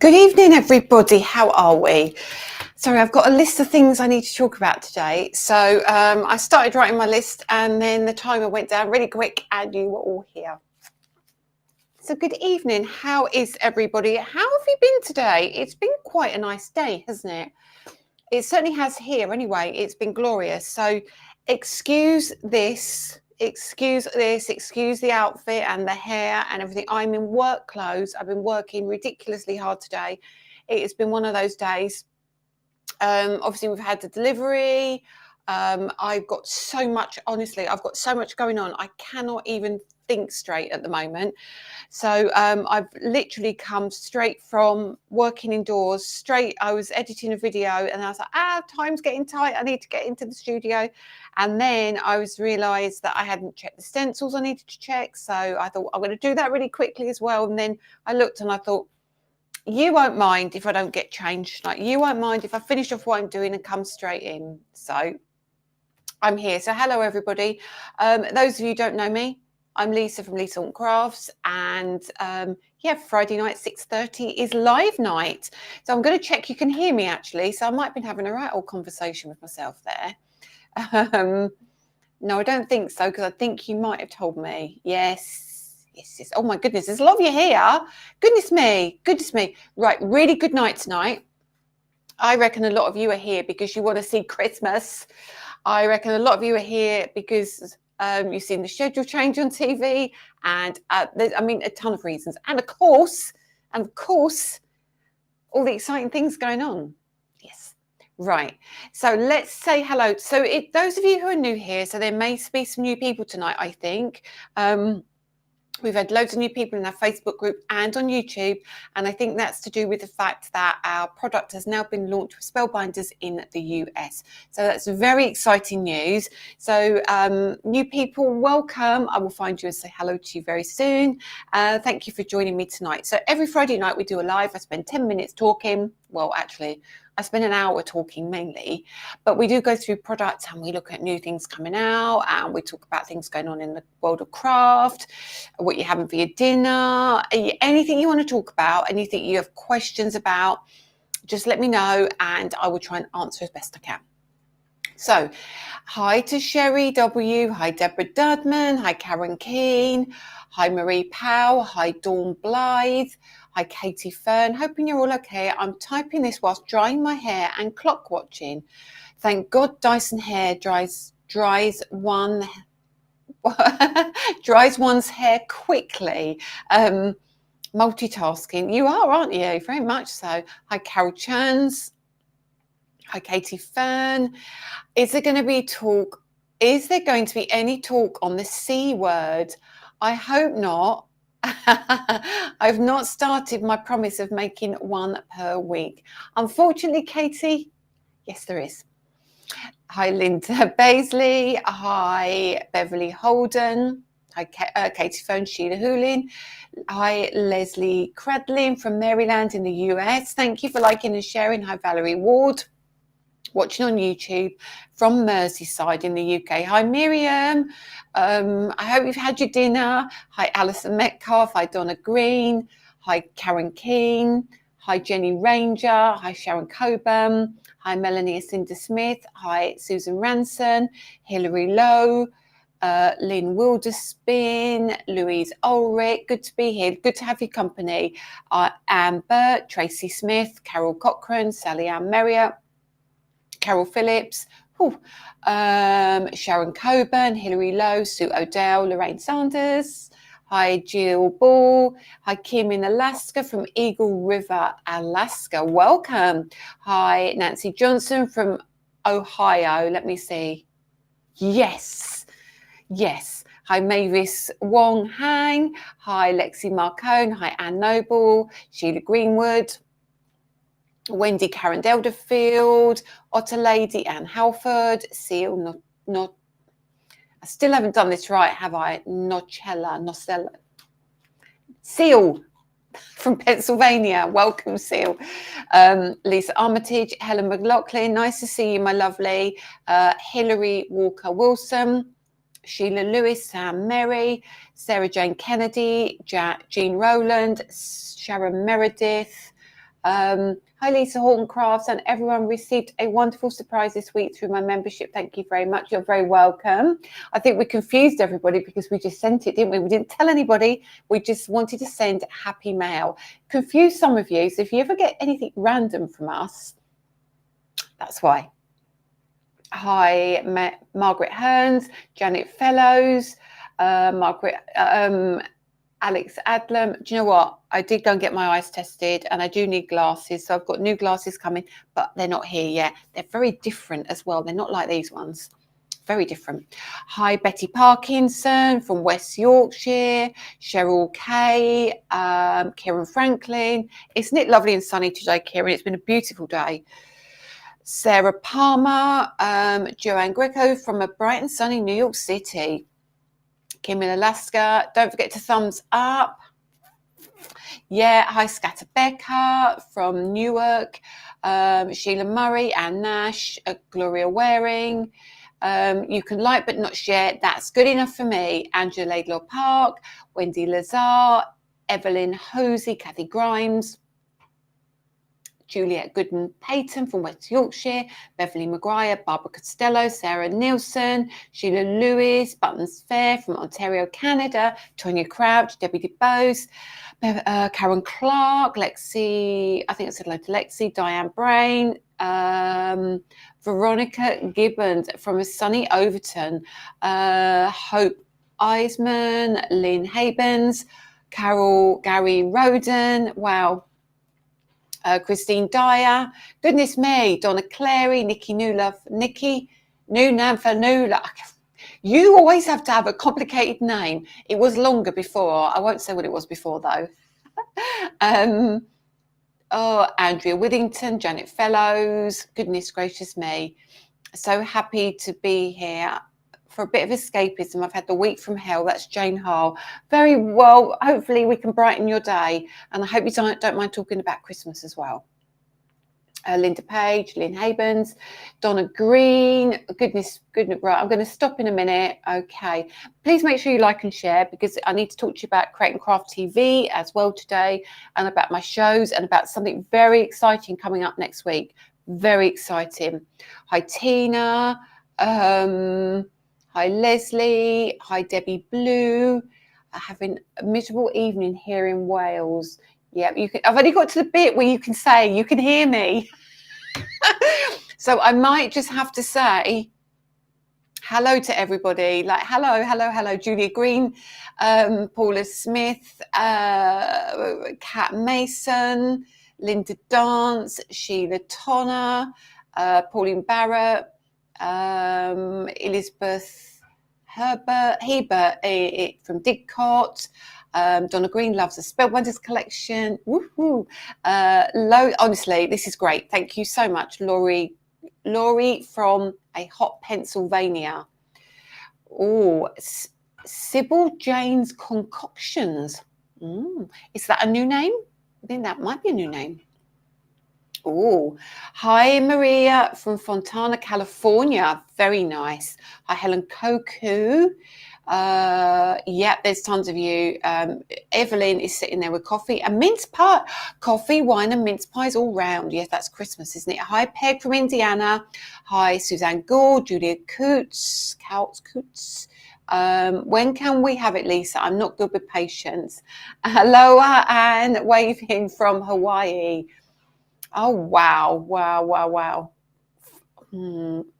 Good evening, everybody. How are we? Sorry, I've got a list of things I need to talk about today. So I started writing my list and then the timer went down really quick and you were all here. So good evening. How is everybody? How have you been today? It's been quite a nice day, hasn't it? It certainly has here anyway. It's been glorious. So excuse this, excuse the outfit and the hair and everything. I'm in work clothes. I've been working ridiculously hard today. It has been one of those days. Obviously, we've had the delivery. I've got so much, honestly, I've got so much going on. I cannot even think straight at the moment. So I've literally come straight from working indoors, I was editing a video and I was like, time's getting tight. I need to get into the studio. And then I realised that I hadn't checked the stencils I needed to check. So I thought I'm going to do that really quickly as well. And then I looked and I thought, you won't mind if I don't get changed. Like, you won't mind if I finish off what I'm doing and come straight in. So I'm here. So hello, everybody. Those of you who don't know me, I'm Lisa from Lisa Horton Crafts. And Friday night, 6:30 is live night. So I'm going to check you can hear me, actually. So I might have been having a right old conversation with myself there. No, I don't think so, because I think you might have told me. Yes. Oh my goodness, there's a lot of you here. Goodness me. Right, really good night tonight. I reckon a lot of you are here because you want to see Christmas. I reckon a lot of you are here because you've seen the schedule change on TV, and a ton of reasons. And of course, all the exciting things going on. Yes. Right. So let's say hello. So those of you who are new here, so there may be some new people tonight, I think. We've had loads of new people in our Facebook group and on YouTube, and I think that's to do with the fact that our product has now been launched with Spellbinders in the US. So that's very exciting news. So new people, welcome. I will find you and say hello to you very soon. Thank you for joining me tonight. So every Friday night we do a live. I spend 10 minutes talking. Well, actually, I spend an hour talking mainly, but we do go through products and we look at new things coming out, and we talk about things going on in the world of craft, what you're having for your dinner, anything you want to talk about, anything you have questions about, just let me know and I will try and answer as best I can. So hi to Sherry W, hi Deborah Dudman, hi Karen Keane, hi Marie Powell, hi Dawn Blythe, hi Katie Fern. Hoping you're all okay. I'm typing this whilst drying my hair and clock watching. Thank God Dyson hair dries one's hair quickly. Multitasking. You are, aren't you? Very much so. Hi Carol Churns. Hi Katie Fern. Is there going to be any talk on the C word? I hope not. I've not started my promise of making one per week. Unfortunately, Katie, yes, there is. Hi, Linda Baisley. Hi, Beverly Holden. Hi, Katie Fern, Sheila Hoolin. Hi, Leslie Cradlin from Maryland in the US. Thank you for liking and sharing. Hi, Valerie Ward, watching on YouTube from Merseyside in the UK. Hi, Miriam. I hope you've had your dinner. Hi, Alison Metcalf. Hi, Donna Green. Hi, Karen Keane. Hi, Jenny Ranger. Hi, Sharon Coburn. Hi, Melanie Acinda Smith. Hi, Susan Ranson. Hilary Lowe. Lynn Wilderspin. Louise Ulrich. Good to be here. Good to have your company. Anne Burt. Tracy Smith. Carol Cochran. Sally Ann Merriott. Carol Phillips, Sharon Coburn, Hilary Lowe, Sue O'Dell, Lorraine Sanders. Hi, Jill Ball. Hi, Kim in Alaska from Eagle River, Alaska. Welcome. Hi, Nancy Johnson from Ohio. Let me see. Yes. Hi, Mavis Wong Hang. Hi, Lexi Marcone. Hi, Anne Noble. Sheila Greenwood. Wendy Karen Delderfield, Otter Lady Anne Halford, Seal, not. I still haven't done this right, have I? Nocella. Seal from Pennsylvania. Welcome, Seal. Lisa Armitage, Helen McLaughlin. Nice to see you, my lovely. Hilary Walker Wilson. Sheila Lewis, Sam Merry, Sarah Jane Kennedy, Jean Rowland, Sharon Meredith. Hi Lisa, Horton Crafts, and everyone received a wonderful surprise this week through my membership. Thank you very much. You're very welcome. I think we confused everybody because we just sent it, didn't we? We didn't tell anybody. We just wanted to send happy mail. Confused some of you. So if you ever get anything random from us, that's why. Hi, Margaret Hearns, Janet Fellows, Margaret, Alex Adlam. Do you know what? I did go and get my eyes tested, and I do need glasses. So I've got new glasses coming, but they're not here yet. They're very different as well. They're not like these ones. Very different. Hi, Betty Parkinson from West Yorkshire, Cheryl Kay, Kieran Franklin. Isn't it lovely and sunny today, Kieran? It's been a beautiful day. Sarah Palmer, Joanne Greco from a bright and sunny New York City. Kim in Alaska. Don't forget to thumbs up. Yeah, hi Scatter Becca from Newark. Sheila Murray, Anne Nash, Gloria Waring. You can like but not share. That's good enough for me. Angela Laidlaw Park, Wendy Lazar, Evelyn Hosey, Kathy Grimes, Juliet Gooden Payton from West Yorkshire, Beverly Maguire, Barbara Costello, Sarah Nielsen, Sheila Lewis, Buttons Fair from Ontario, Canada, Tonya Crouch, Debbie DeBose, Karen Clark, Lexi, I think I said hello to Lexi, Diane Brain, Veronica Gibbons from a sunny Overton, Hope Eisman, Lynn Habens, Gary Roden, wow. Christine Dyer, goodness me, Donna Clary, Nikki Newlove, Nikki Newlove. You always have to have a complicated name. It was longer before. I won't say what it was before though. Andrea Withington, Janet Fellows, goodness gracious me. So happy to be here for a bit of escapism. I've had the week from hell. That's Jane Hall. Very well. Hopefully we can brighten your day. And I hope you don't mind talking about Christmas as well. Linda Page, Lynn Habens, Donna Green. Goodness. Right, I'm going to stop in a minute. Okay. Please make sure you like and share because I need to talk to you about Create and Craft TV as well today and about my shows and about something very exciting coming up next week. Very exciting. Hi, Tina. Hi, Leslie. Hi, Debbie Blue. Having a miserable evening here in Wales. Yeah, you can. I've only got to the bit where you can say you can hear me. So I might just have to say hello to everybody. Like hello, Julia Green, Paula Smith, Kat Mason, Linda Dance, Sheila Tonner, Pauline Barrett, Elizabeth Hebert from Didcot. Donna Green loves the Spell Wonders collection. Woohoo! Honestly, this is great. Thank you so much, Laurie from a hot Pennsylvania. Oh, Sybil Jane's Concoctions. Is that a new name? I think that might be a new name. Oh, hi Maria from Fontana, California. Very nice. Hi Helen Koku. Yeah, there's tons of you. Evelyn is sitting there with coffee and mince pie. Coffee, wine and mince pies all round. Yes, that's Christmas, isn't it? Hi Peg from Indiana. Hi Suzanne Gore, Julia Coots. When can we have it, Lisa? I'm not good with patience. Aloha Anne, waving from Hawaii. Oh, wow.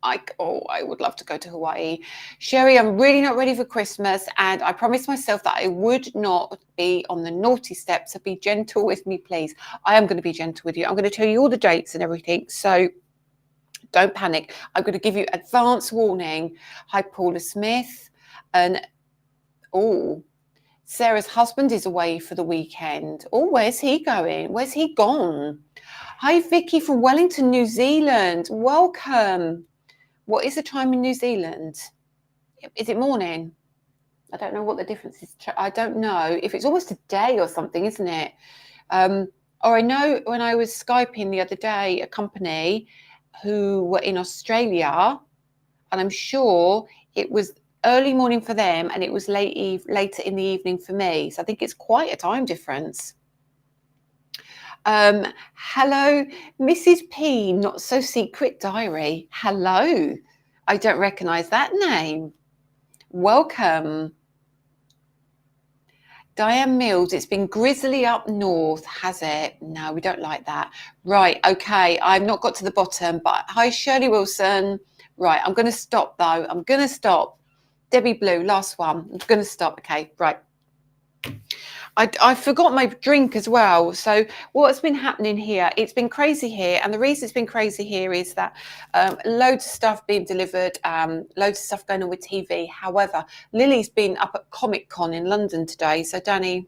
I would love to go to Hawaii. Sherry, I'm really not ready for Christmas, and I promised myself that I would not be on the naughty step, so be gentle with me, please. I am going to be gentle with you. I'm going to tell you all the dates and everything, so don't panic. I'm going to give you advance warning. Hi, Paula Smith. And, Sarah's husband is away for the weekend. Oh, where's he going? Where's he gone? Hi, Vicky from Wellington, New Zealand. Welcome. What is the time in New Zealand? Is it morning? I don't know what the difference is. I don't know if it's almost a day or something, isn't it? Or I know when I was Skyping the other day, a company who were in Australia, and I'm sure it was early morning for them and it was later in the evening for me. So I think it's quite a time difference. Hello, Mrs. P, Not So Secret Diary. Hello. I don't recognise that name. Welcome. Diane Mills, it's been grizzly up north, has it? No, we don't like that. Right, okay, I've not got to the bottom, but hi, Shirley Wilson. Right, I'm going to stop, though. I'm going to stop. Debbie Blue, last one. I'm going to stop. Okay, right. I forgot my drink as well. So what's been happening here? It's been crazy here. And the reason it's been crazy here is that loads of stuff being delivered, loads of stuff going on with TV. However, Lily's been up at Comic Con in London today. So Danny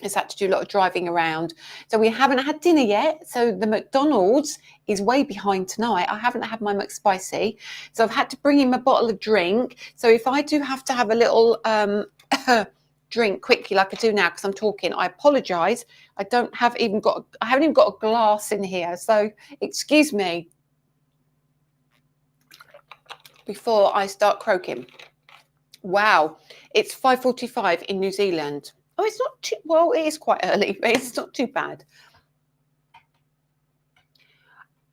has had to do a lot of driving around. So we haven't had dinner yet. So the McDonald's is way behind tonight. I haven't had my McSpicy. So I've had to bring him a bottle of drink. So if I do have to have a little drink quickly like I do now because I'm talking, I apologize. I haven't even got a glass in here, so excuse me before I start croaking. Wow, it's 5:45 in New Zealand. Oh, it's not too well, it is quite early, but it's not too bad.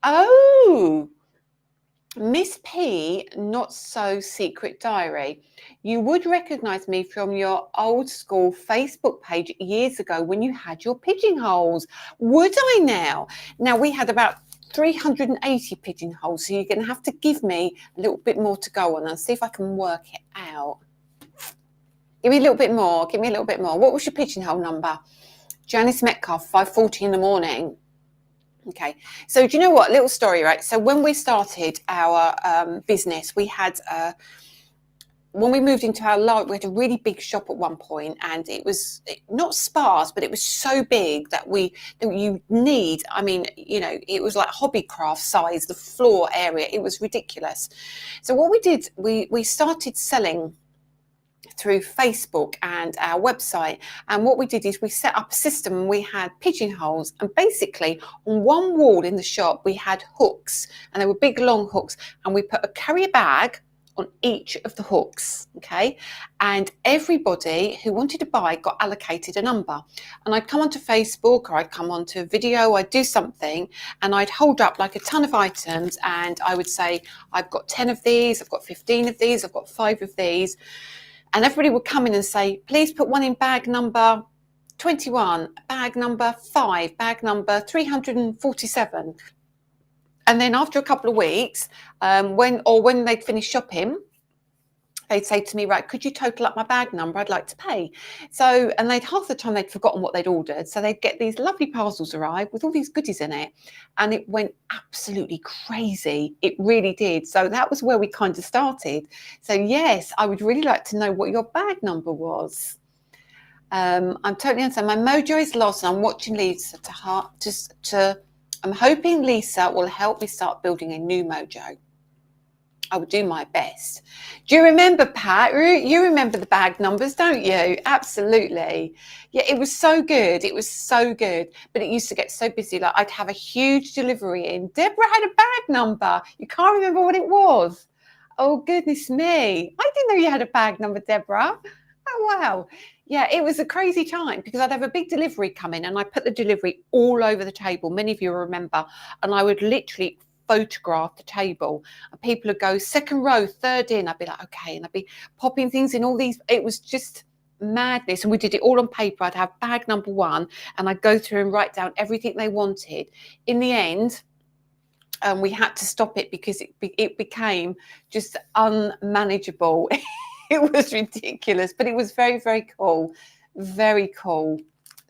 Oh, Miss P, Not So Secret Diary. You would recognise me from your old school Facebook page years ago when you had your pigeonholes. Would I now? Now, we had about 380 pigeonholes, so you're going to have to give me a little bit more to go on and see if I can work it out. Give me a little bit more. Give me a little bit more. What was your pigeonhole number? Janice Metcalf, 5:40 in the morning. Okay, so do you know what? Little story, right? So when we started our business, we had when we moved into our we had a really big shop at one point, and it was not sparse, but it was so big that you need. I mean, you know, it was like hobbycraft size, the floor area. It was ridiculous. So what we did, we started selling through Facebook and our website, and what we did is we set up a system, and we had pigeonholes, and basically on one wall in the shop we had hooks, and they were big long hooks, and we put a carrier bag on each of the hooks, okay, and everybody who wanted to buy got allocated a number. And I'd come onto Facebook, or I'd come onto a video, I'd do something, and I'd hold up like a ton of items, and I would say, I've got 10 of these, I've got 15 of these, I've got 5 of these. And everybody would come in and say, please put one in bag number 21, bag number 5, bag number 347. And then after a couple of weeks, when they'd finished shopping, they'd say to me, right, could you total up my bag number? I'd like to pay. So, and half the time they'd forgotten what they'd ordered. So they'd get these lovely parcels arrive with all these goodies in it. And it went absolutely crazy. It really did. So that was where we kind of started. So yes, I would really like to know what your bag number was. I'm totally understand. My mojo is lost, and I'm watching Lisa I'm hoping Lisa will help me start building a new mojo. I would do my best. Do you remember, Pat? You remember the bag numbers, don't you? Absolutely. Yeah, it was so good. It was so good. But it used to get so busy. Like I'd have a huge delivery in. Deborah had a bag number. You can't remember what it was. Oh, goodness me. I didn't know you had a bag number, Deborah. Oh, wow. Yeah, it was a crazy time because I'd have a big delivery come in, and I put the delivery all over the table. Many of you remember. And I would literally photograph the table, and people would go second row, third in. I'd be like, okay, and I'd be popping things in all these. It was just madness, and we did it all on paper. I'd have bag number 1, and I'd go through and write down everything they wanted. In the end, we had to stop it because it became just unmanageable. It was ridiculous, but it was very, very cool. Very cool.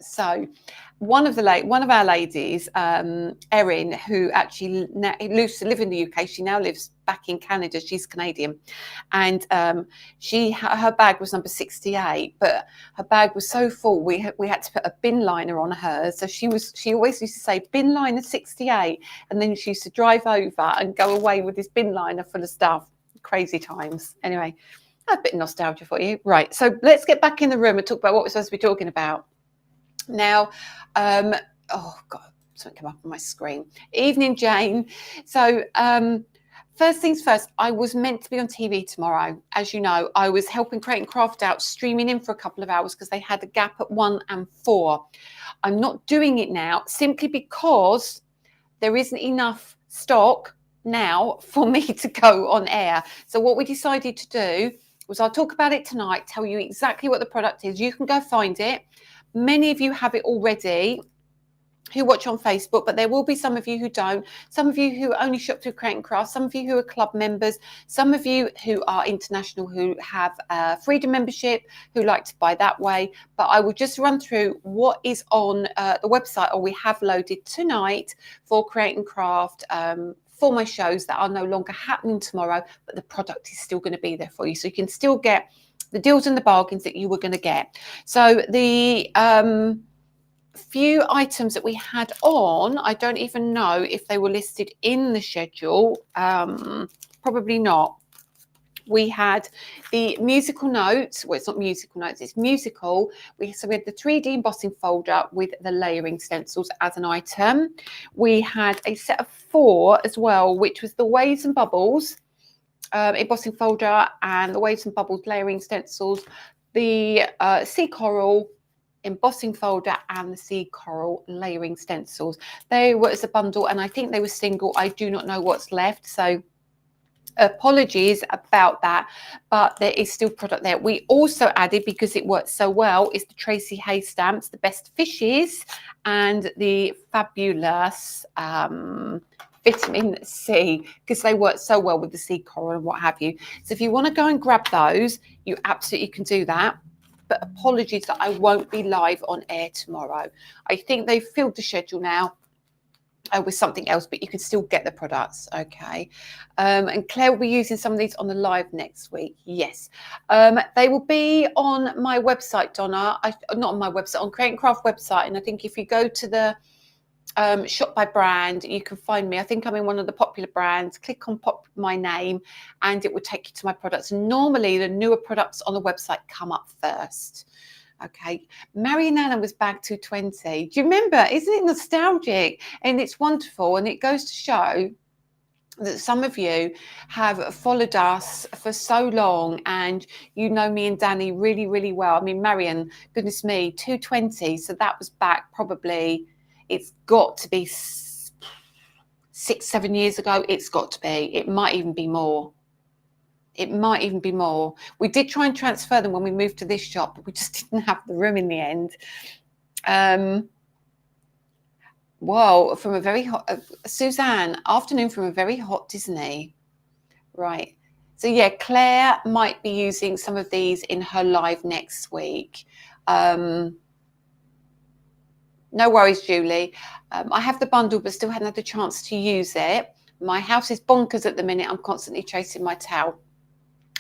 So one of our ladies, Erin, who actually used to live in the UK, she now lives back in Canada. She's Canadian, and her bag was number 68, but her bag was so full we had to put a bin liner on hers. So she always used to say bin liner 68, and then she used to drive over and go away with this bin liner full of stuff. Crazy times. Anyway, a bit of nostalgia for you, right? So let's get back in the room and talk about what we're supposed to be talking about. Now, oh God, something came up on my screen. Evening, Jane. So First things first, I was meant to be on TV tomorrow. As you know, I was helping Create and Craft out, streaming in for a couple of hours because they had a gap at 1 and 4. I'm not doing it now simply because there isn't enough stock now for me to go on air. So what we decided to do was I'll talk about it tonight, tell you exactly what the product is. You can go find it. Many of you have it already who watch on Facebook, but there will be some of you who don't, some of you who only shop through Create and Craft, some of you who are club members, some of you who are international who have a Freedom membership, who like to buy that way. But I will just run through what is on the website, or we have loaded tonight for Create and Craft, for my shows that are no longer happening tomorrow, but the product is still going to be there for you. So you can still get the deals and the bargains that you were going to get. So the few items that we had on, I don't even know if they were listed in the schedule. Probably not. We had the musical notes. Well, it's not musical notes, it's musical. So we had the 3D embossing folder with the layering stencils as an item. We had a set of 4 as well, which was the Waves and Bubbles embossing folder and the Waves and Bubbles layering stencils, the sea coral embossing folder and the sea coral layering stencils. They were as a bundle, and I think they were single. I do not know what's left, so apologies about that, but there is still product there. We also added, because it worked so well, is the Tracy Hay stamps, the Best Fishes, and the fabulous vitamin C, because they work so well with the sea coral and what have you. So if you want to go and grab those, you absolutely can do that. But apologies that I won't be live on air tomorrow. I think they've filled the schedule now with something else, but you can still get the products, okay? And Claire will be using some of these on the live next week. Yes, they will be on my website, Donna. Not on my website, on Create and Craft website. And I think if you go to the shop by brand, you can find me. I think I'm in one of the popular brands. Click on pop my name and it will take you to my products. Normally the newer products on the website come up first. Okay, Marion Allen was bag 220. Do you remember? Isn't it nostalgic? And it's wonderful, and it goes to show that some of you have followed us for so long, and you know me and Danny really, really well. I mean, Marion, goodness me, 220. So that was back probably, it's got to be 6-7 years ago. It's got to be. It might even be more. It might even be more. We did try and transfer them when we moved to this shop, but we just didn't have the room in the end. Well, from a very hot, Suzanne, afternoon from a very hot Disney. Right. So yeah, Claire might be using some of these in her live next week. No worries, Julie. I have the bundle, but still hadn't had the chance to use it. My house is bonkers at the minute. I'm constantly chasing my tail.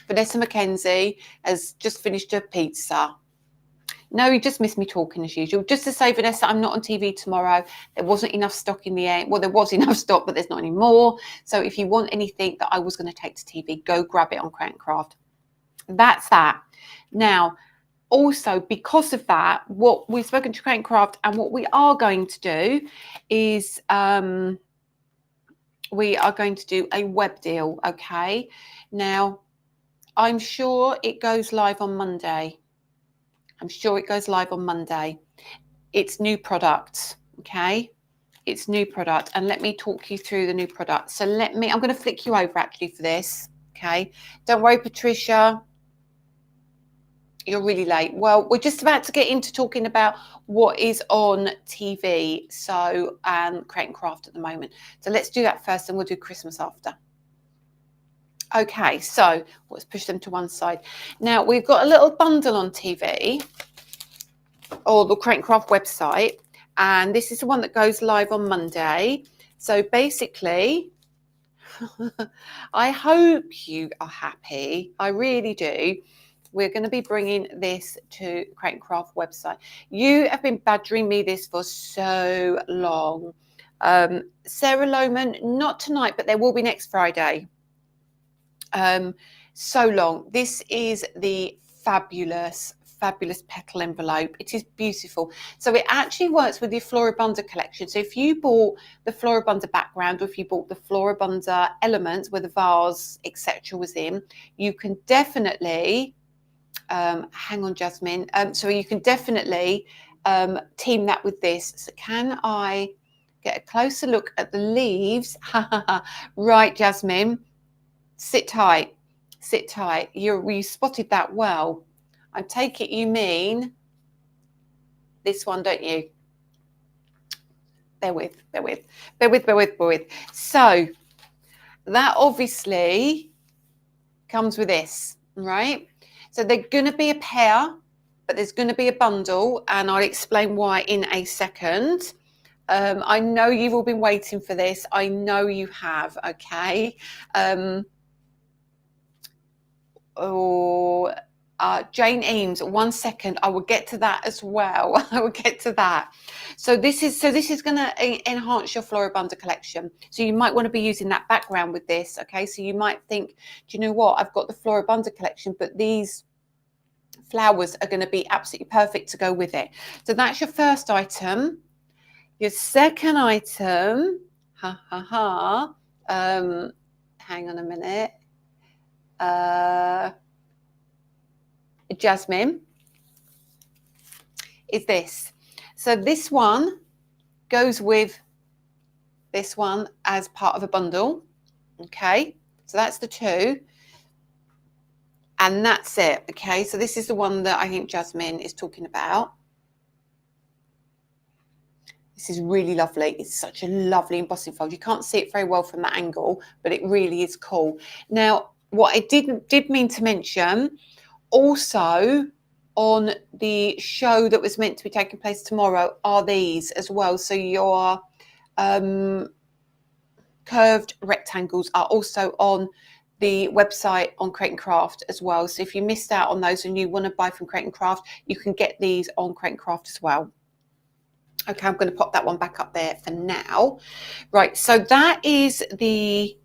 Vanessa Mackenzie has just finished her pizza. No, you just missed me talking as usual. Just to say, Vanessa, I'm not on TV tomorrow. There wasn't enough stock in the air. Well, there was enough stock, but there's not any more. So if you want anything that I was going to take to TV, go grab it on Create and Craft. That's that. Now, also, because of that, what we've spoken to Create and Craft, and what we are going to do is we are going to do a web deal, okay? Now, I'm sure it goes live on Monday. I'm sure it goes live on Monday. It's new product, okay? It's new product. And let me talk you through the new product. So I'm going to flick you over actually for this, okay? Don't worry, Patricia. You're really late. Well, we're just about to get into talking about what is on TV. So, Create and Craft at the moment. So let's do that first and we'll do Christmas after. Okay, so let's push them to one side. Now, we've got a little bundle on TV, or the Create and Craft website, and this is the one that goes live on Monday. So basically, I hope you are happy. I really do. We're going to be bringing this to Create and Craft website. You have been badgering me this for so long. Sarah Lohman, not tonight, but there will be next Friday. So long. This is the fabulous fabulous petal envelope. It is beautiful. So it actually works with your Floribunda collection. So if you bought the Floribunda background, or if you bought the Floribunda elements where the vase, etc. was in, you can definitely, hang on, Jasmine. So you can definitely team that with this. So can I get a closer look at the leaves? Right, Jasmine. Sit tight. Sit tight. You spotted that well. I take it you mean this one, don't you? Bear with. So that obviously comes with this, right? So they're going to be a pair, but there's going to be a bundle, and I'll explain why in a second. I know you've all been waiting for this. I know you have, okay? Jane Eames, 1 second. I will get to that as well. I will get to that. So this is going to enhance your Floribunda collection. So you might want to be using that background with this. Okay, so you might think, do you know what? I've got the Floribunda collection, but these flowers are going to be absolutely perfect to go with it. So that's your first item. Your second item, hang on a minute. Jasmine, is this. So this one goes with this one as part of a bundle. Okay, so that's the two. And that's it. Okay, so this is the one that I think Jasmine is talking about. This is really lovely. It's such a lovely embossing fold. You can't see it very well from that angle, but it really is cool. Now, what I did mean to mention, also on the show that was meant to be taking place tomorrow are these as well. So your curved rectangles are also on the website on Create and Craft as well. So if you missed out on those and you want to buy from Create and Craft, you can get these on Create and Craft as well. Okay, I'm going to pop that one back up there for now. Right, so that is the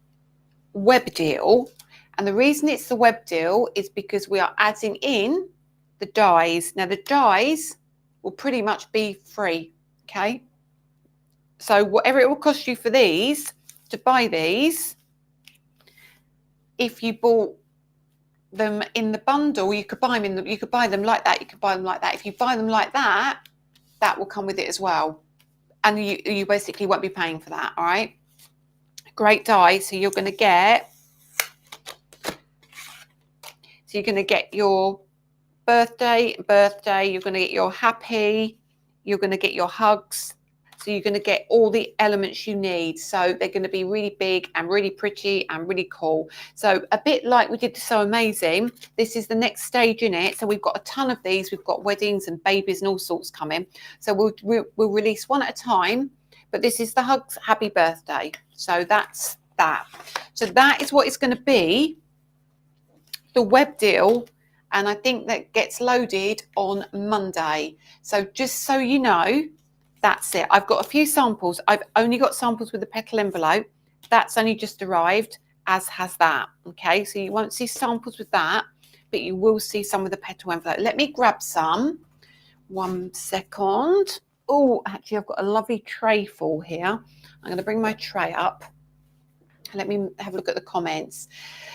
web deal. And the reason it's the web deal is because we are adding in the dies. Now, the dies will pretty much be free, okay? So whatever it will cost you for these, to buy these, if you bought them in the bundle, you could buy them you could buy them like that. You could buy them like that. If you buy them like that, that will come with it as well. And you basically won't be paying for that, all right? Great die. So you're going to get your birthday, you're going to get your happy, you're going to get your hugs. So you're going to get all the elements you need. So they're going to be really big and really pretty and really cool. So a bit like we did the So Amazing, this is the next stage in it. So we've got a ton of these. We've got weddings and babies and all sorts coming. So we'll release one at a time. But this is the Hugs Happy Birthday. So that's that. So that is what it's going to be, the web deal. And I think that gets loaded on Monday. So just so you know, that's it. I've got a few samples. I've only got samples with the petal envelope. That's only just arrived, as has that. Okay, so you won't see samples with that, but you will see some with the petal envelope. Let me grab some. 1 second. Oh, actually, I've got a lovely tray full here. I'm going to bring my tray up. Let me have a look at the comments.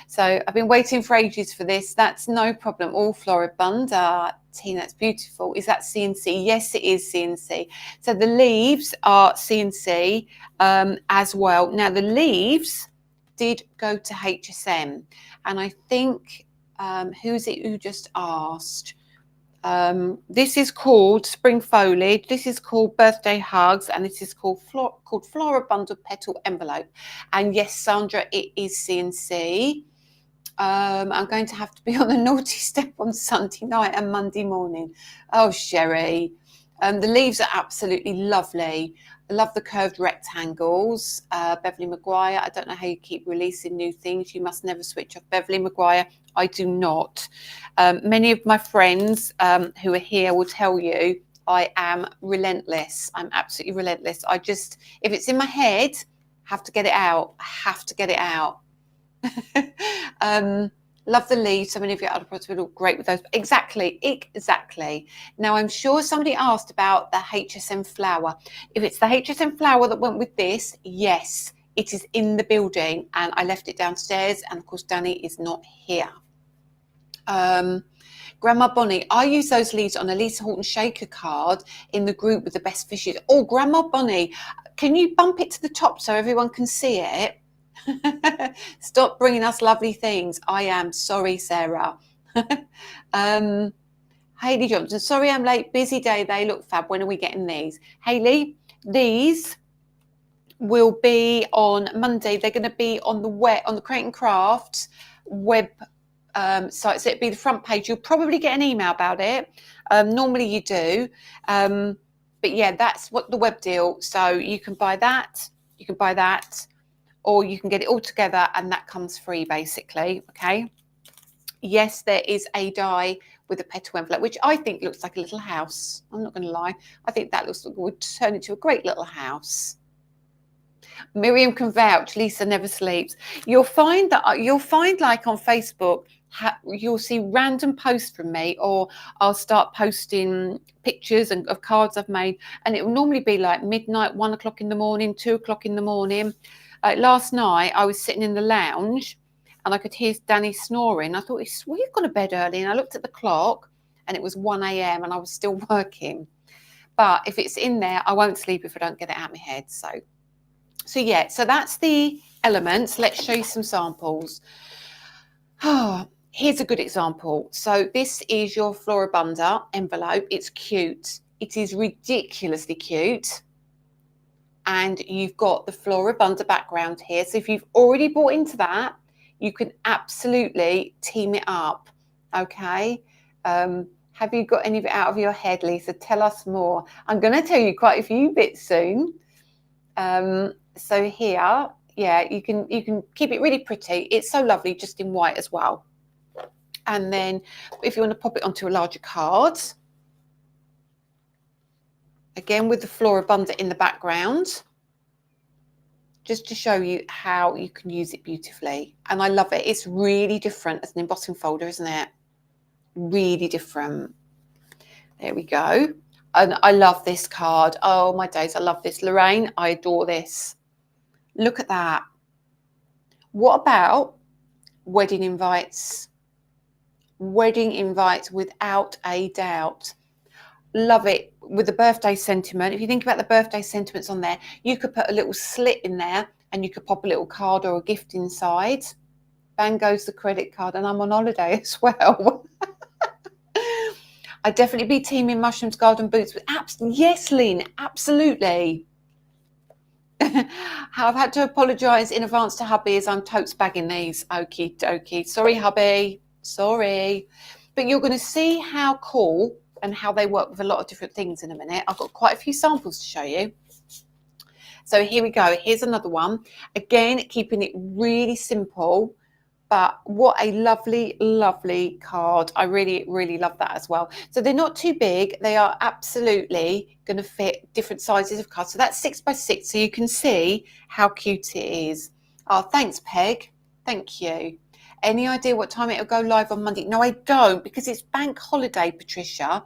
So I've been waiting for ages for this. That's no problem. All Floribunda. Tina, that's beautiful. Is that CNC? Yes, it is CNC. So the leaves are CNC as well. Now, the leaves did go to HSM. And I think, who's it who just asked? This is called Spring Foliage. This is called Birthday Hugs, and this is called Floribunda Petal Envelope. And yes, Sandra, it is CNC. I'm going to have to be on the naughty step on Sunday night and Monday morning. Oh, Sherry. The leaves are absolutely lovely. I love the curved rectangles. Beverly Maguire, I don't know how you keep releasing new things. You must never switch off. Beverly Maguire, I do not. Many of my friends who are here will tell you I am relentless. I'm absolutely relentless. If it's in my head, I have to get it out. I have to get it out. Love the leaves. So many of your other products would look great with those. Exactly. Now, I'm sure somebody asked about the HSM flower. If it's the HSM flower that went with this, yes, it is in the building, and I left it downstairs, and of course Danny is not here. Grandma Bonnie, I use those leaves on a Lisa Horton shaker card in the group with the best fishes. Oh, Grandma Bonnie, can you bump it to the top so everyone can see it? Stop bringing us lovely things. I am sorry, Sarah. Hayley Johnson, sorry I'm late, busy day. They look fab. When are we getting these? Hayley, these will be on Monday. They're going to be on the Create and Crafts web site. So it'll be the front page. You'll probably get an email about it. Normally you do. But yeah, that's what the web deal. So you can buy that. Or you can get it all together and that comes free basically. Okay. Yes, there is a die with a petal envelope, which I think looks like a little would I'm not going to lie. I think that would turn into a great little house. Miriam can vouch. Lisa never sleeps. You'll find like on Facebook, you'll see random posts from me, or I'll start posting pictures of cards I've made, and it will normally be like midnight, 1 o'clock in the morning, 2 o'clock in the morning. Last night I was sitting in the lounge and I could hear Danny snoring. I thought, well, you've gone to bed early, and I looked at the clock and it was 1 a.m. and I was still working. But if it's in there, I won't sleep if I don't get it out of my head. So yeah, so that's the elements. Let's show you some samples. Here's a good example. So this is your Floribunda envelope. It's cute. It is ridiculously cute. And you've got the Floribunda background here. So if you've already bought into that, you can absolutely team it up. Okay. Have you got any of it out of your head, Lisa? Tell us more. I'm going to tell you quite a few bits soon. So here, yeah, you can keep it really pretty. It's so lovely just in white as well. And then if you want to pop it onto a larger card, again with the Floribunda in the background, just to show you how you can use it beautifully. And I love it. It's really different as an embossing folder, isn't it? Really different. There we go. And I love this card. Oh my days, I love this. Lorraine, I adore this. Look at that. What about wedding invites? Wedding invites without a doubt. Love it with the birthday sentiment. If you think about the birthday sentiments on there, you could put a little slit in there and you could pop a little card or a gift inside. Bang goes the credit card, and I'm on holiday as well. I'd definitely be teaming mushrooms, garden boots with yes, Lynn, absolutely. I've had to apologise in advance to hubby as I'm totes bagging these. Okie dokie. Sorry, hubby. Sorry. But you're going to see how cool and how they work with a lot of different things in a minute. I've got quite a few samples to show you. So here we go. Here's another one. Again, keeping it really simple. But what a lovely, lovely card. I really, really love that as well. So they're not too big. They are absolutely going to fit different sizes of cards. So that's 6 by 6. So you can see how cute it is. Oh, thanks, Peg. Thank you. Any idea what time it'll go live on Monday? No, I don't, because it's bank holiday, Patricia.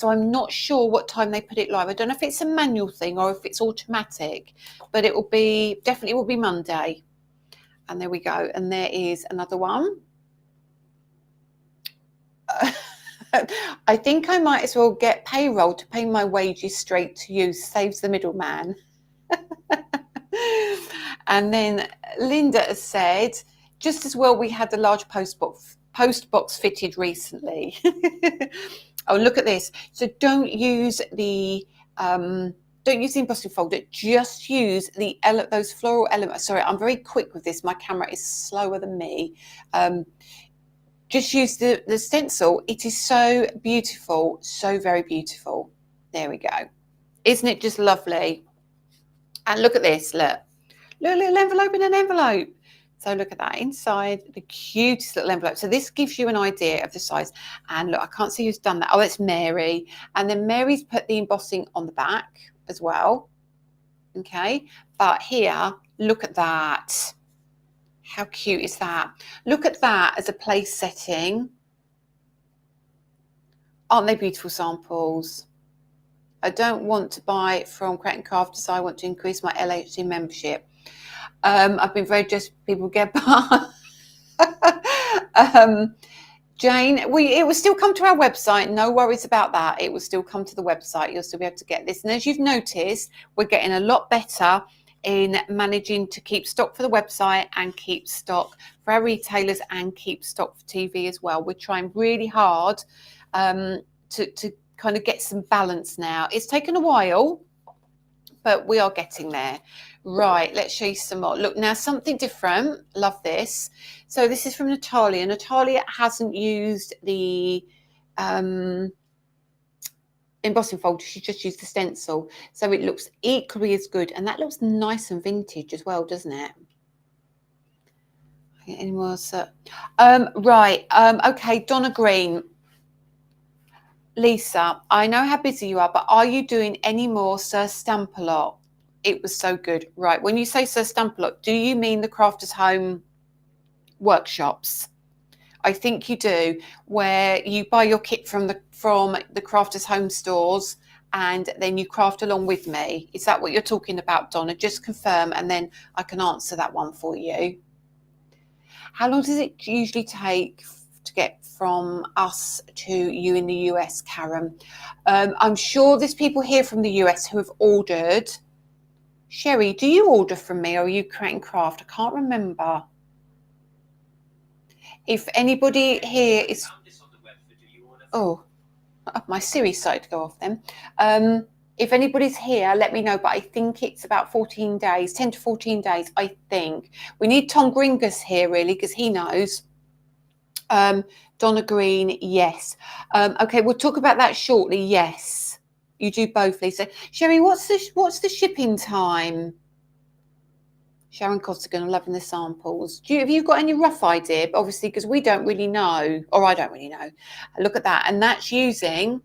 So I'm not sure what time they put it live. I don't know if it's a manual thing or if it's automatic, but it will be, definitely will be Monday. And there we go. And there is another one. I think I might as well get payroll to pay my wages straight to you. Saves the middleman. And then Linda has said, just as well we had the large post box fitted recently. Oh, look at this. So don't use the embossing folder, just use those floral elements. Sorry, I'm very quick with this. My camera is slower than me. Just use the stencil. It is so beautiful, so very beautiful. There we go. Isn't it just lovely? And look at this, look. Look, a little envelope in an envelope. So look at that inside, the cutest little envelope. So this gives you an idea of the size. And look, I can't see who's done that. Oh, it's Mary. And then Mary's put the embossing on the back as well. Okay, but here, look at that. How cute is that? Look at that as a place setting. Aren't they beautiful samples? I don't want to buy from Create & Craft as I want to increase my LHC membership. I've been very just people get by. Jane, it will still come to our website. No worries about that. It will still come to the website. You'll still be able to get this. And as you've noticed, we're getting a lot better in managing to keep stock for the website and keep stock for our retailers and keep stock for TV as well. We're trying really hard to kind of get some balance now. It's taken a while, but we are getting there. Right, let's show you some more. Look, now something different. Love this. So this is from Natalia. Natalia hasn't used the embossing folder. She just used the stencil. So it looks equally as good. And that looks nice and vintage as well, doesn't it? Any more? Right. Okay, Donna Green. Lisa, I know how busy you are, but are you doing any more Sir Stamp-A-Lot? It was so good. Right. When you say Sir Stamp-A-Lot, do you mean the Crafters Home workshops? I think you do, where you buy your kit from the Crafters Home stores and then you craft along with me. Is that what you're talking about, Donna? Just confirm and then I can answer that one for you. How long does it usually take to get from us to you in the US, Karen? I'm sure there's people here from the US who have ordered. Sherry, do you order from me or are you Create & Craft? I can't remember. If anybody here is... Oh, my Siri started to go off then. If anybody's here, let me know. But I think it's about 14 days, 10 to 14 days, I think. We need Tom Gringus here, really, because he knows. Donna Green, yes. Okay, we'll talk about that shortly. Yes, you do both, Lisa. Sherry, what's the shipping time? Sharon Costigan, I'm loving the samples. Have you got any rough idea? Obviously, because we don't really know, or I don't really know. Look at that, and that's using.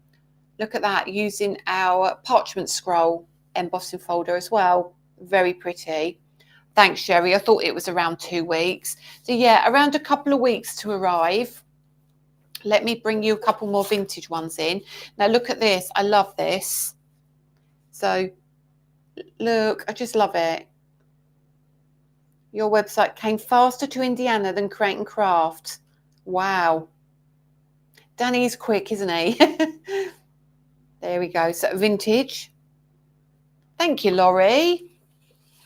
Look at that, using our parchment scroll embossing folder as well. Very pretty. Thanks, Sherry. I thought it was around 2 weeks. So yeah, around a couple of weeks to arrive. Let me bring you a couple more vintage ones in. Now look at this. I love this. So look, I just love it. Your website came faster to Indiana than Create & Craft. Wow. Danny's quick, isn't he? There we go. So vintage. Thank you, Laurie.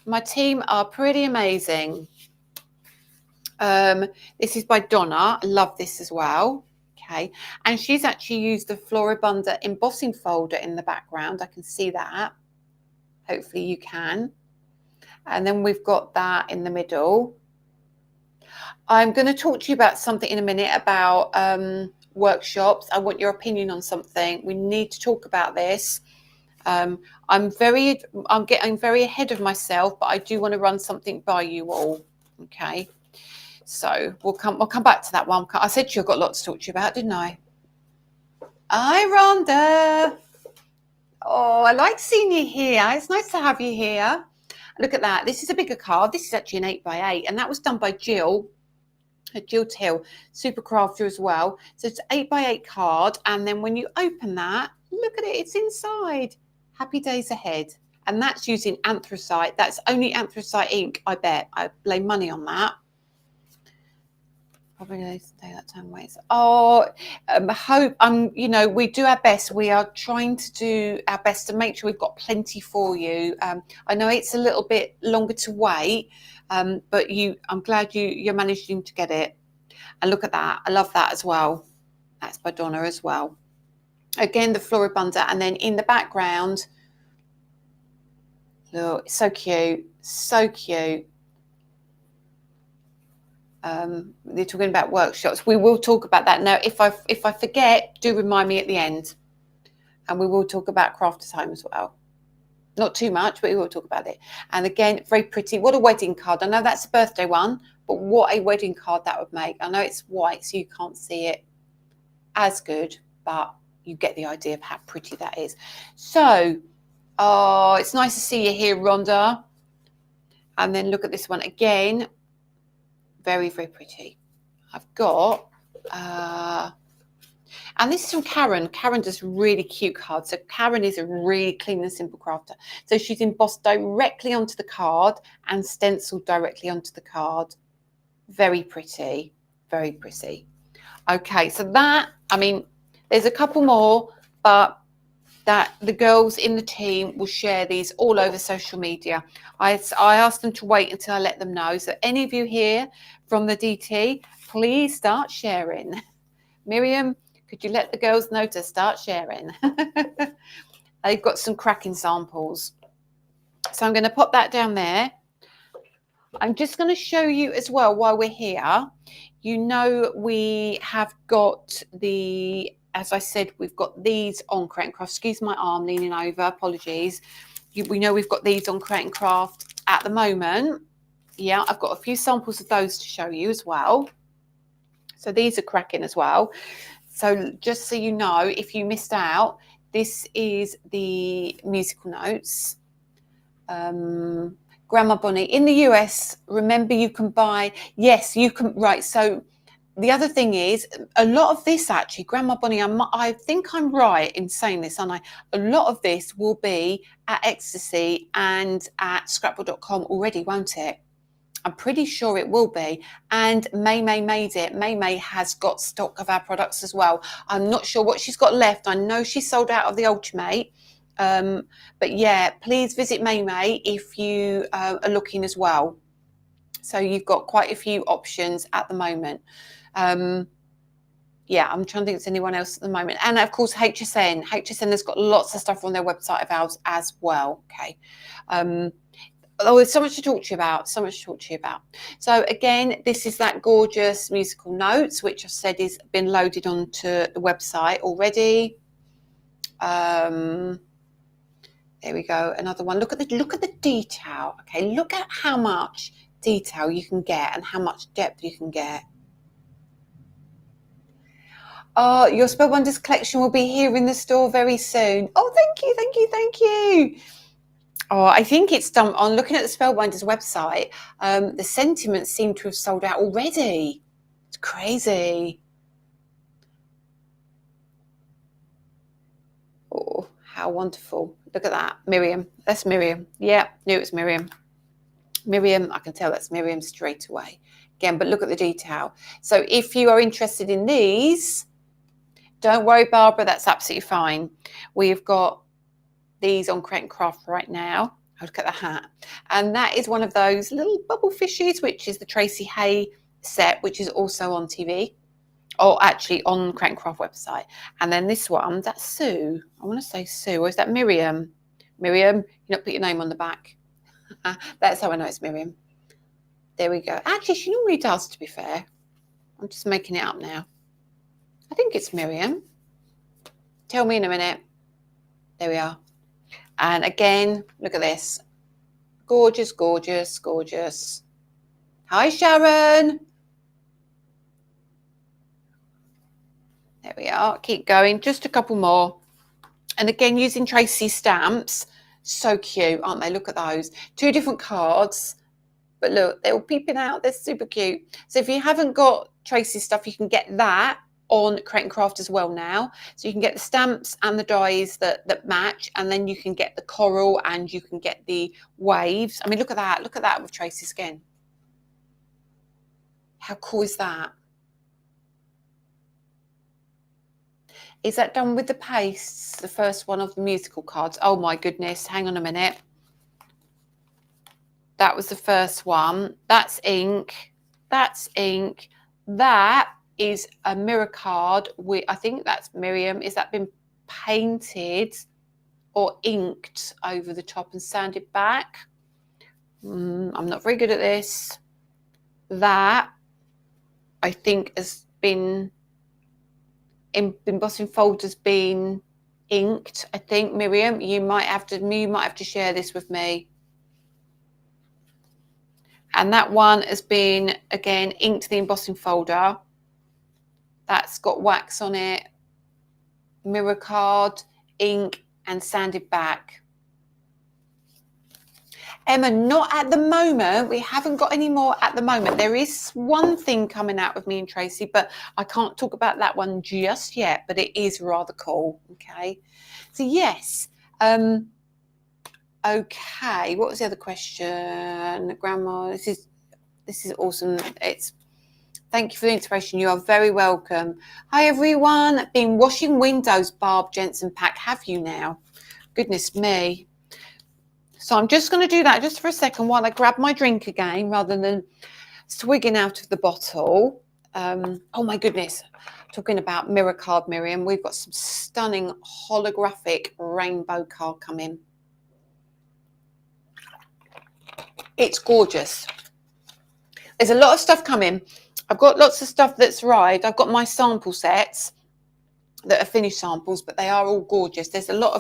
My team are pretty amazing. This is by Donna. I love this as well. Okay. And she's actually used the Floribunda embossing folder in the background. I can see that. Hopefully you can. And then we've got that in the middle. I'm going to talk to you about something in a minute about workshops. I want your opinion on something. We need to talk about this. I'm getting very ahead of myself, but I do want to run something by you all. Okay. So we'll come back to that one. I said to you I've got a lot to talk to you about, didn't I? Hi, Rhonda. Oh, I like seeing you here. It's nice to have you here. Look at that. This is a bigger card. This is actually an 8x8, and that was done by Jill Till, super crafter as well. So it's an 8x8 card, and then when you open that, look at it. It's inside. Happy days ahead. And that's using anthracite. That's only anthracite ink, I bet. I lay money on that. Probably stay that time waits. Oh, hope we do our best. We are trying to do our best to make sure we've got plenty for you. I know it's a little bit longer to wait, but I'm glad you're managing to get it. And look at that. I love that as well. That's by Donna as well. Again, the Floribunda, and then in the background, look, so cute, so cute. They're talking about workshops. We will talk about that. Now, if I forget, do remind me at the end. And we will talk about Crafters Home as well. Not too much, but we will talk about it. And again, very pretty. What a wedding card. I know that's a birthday one, but what a wedding card that would make. I know it's white, so you can't see it as good, but you get the idea of how pretty that is. So, oh, it's nice to see you here, Rhonda. And then look at this one again. Very, very pretty. I've got, and this is from Karen. Karen does really cute cards. So Karen is a really clean and simple crafter. So she's embossed directly onto the card and stenciled directly onto the card. Very pretty, very pretty. Okay, so that, I mean, there's a couple more, but that the girls in the team will share these all over social media. I asked them to wait until I let them know. So any of you here from the DT, please start sharing. Miriam, could you let the girls know to start sharing? They've got some cracking samples. So I'm going to pop that down there. I'm just going to show you as well while we're here. You know, we have got the, as I said, we've got these on Create and Craft. Excuse my arm leaning over, apologies. We know we've got these on Create and Craft at the moment. Yeah, I've got a few samples of those to show you as well. So these are cracking as well. So just so you know, if you missed out, this is the musical notes. Grandma Bonnie in the US, remember you can buy, yes, you can, right. So the other thing is a lot of this actually, Grandma Bonnie, I think I'm right in saying this, aren't I? A lot of this will be at Ecstasy and at scrapbook.com already, won't it? I'm pretty sure it will be. And May made it. May has got stock of our products as well. I'm not sure what she's got left. I know she sold out of the Ultimate. But yeah, please visit May if you are looking as well. So you've got quite a few options at the moment. Yeah, I'm trying to think if there's anyone else at the moment. And of course, HSN has got lots of stuff on their website of ours as well. Okay. Oh, there's so much to talk to you about, So again, this is that gorgeous musical notes, which I've said is been loaded onto the website already. There we go, another one. Look at the detail. Okay, look at how much detail you can get and how much depth you can get. Oh, your Spellbinders collection will be here in the store very soon. Oh, thank you. Oh, I think it's done. On looking at the Spellbinders website, the sentiments seem to have sold out already. It's crazy. Oh, how wonderful. Look at that. Miriam. That's Miriam. Yeah, knew it was Miriam. Miriam, I can tell that's Miriam straight away. Again, but look at the detail. So if you are interested in these, don't worry, Barbara, that's absolutely fine. We've got these on Create and Craft right now. Oh, look at the hat. And that is one of those little bubble fishes, which is the Tracy Hay set, which is also on TV. Or actually on Create and Craft website. And then this one, that's Sue. I want to say Sue. Or is that Miriam? Miriam, you not put your name on the back. That's how I know it's Miriam. There we go. Actually, she normally does, to be fair. I'm just making it up now. I think it's Miriam. Tell me in a minute. There we are. And again, look at this. Gorgeous, gorgeous, gorgeous. Hi, Sharon. There we are. Keep going. Just a couple more. And again, using Tracy's stamps. So cute, aren't they? Look at those. 2 different cards. But look, they're all peeping out. They're super cute. So if you haven't got Tracy's stuff, you can get that on Create and Craft as well now. So you can get the stamps and the dies that match, and then you can get the coral and you can get the waves. I mean, look at that. Look at that with Tracy's skin. How cool is that? Is that done with the pastes? The first one of the musical cards. Oh my goodness. Hang on a minute. That was the first one. That's ink. That's ink. That is a mirror card. I think that's Miriam. Is that been painted or inked over the top and sanded back? I'm not very good at this. That I think has been embossing folders been inked. I think Miriam, you might have to share this with me. And that one has been again inked the embossing folder. That's got wax on it, mirror card, ink, and sanded back. Emma, not at the moment. We haven't got any more at the moment. There is one thing coming out with me and Tracy, but I can't talk about that one just yet, but it is rather cool. Okay. So yes. Okay. What was the other question? Grandma, this is awesome. Thank you for the inspiration. You are very welcome. Hi everyone. Been washing windows, Barb Jensen Pack. Have you now? Goodness me. So I'm just going to do that just for a second while I grab my drink again rather than swigging out of the bottle. Oh my goodness. Talking about mirror card, Miriam, we've got some stunning holographic rainbow card coming. It's gorgeous. There's a lot of stuff coming. I've got lots of stuff that's arrived. I've got my sample sets that are finished samples, but they are all gorgeous. There's a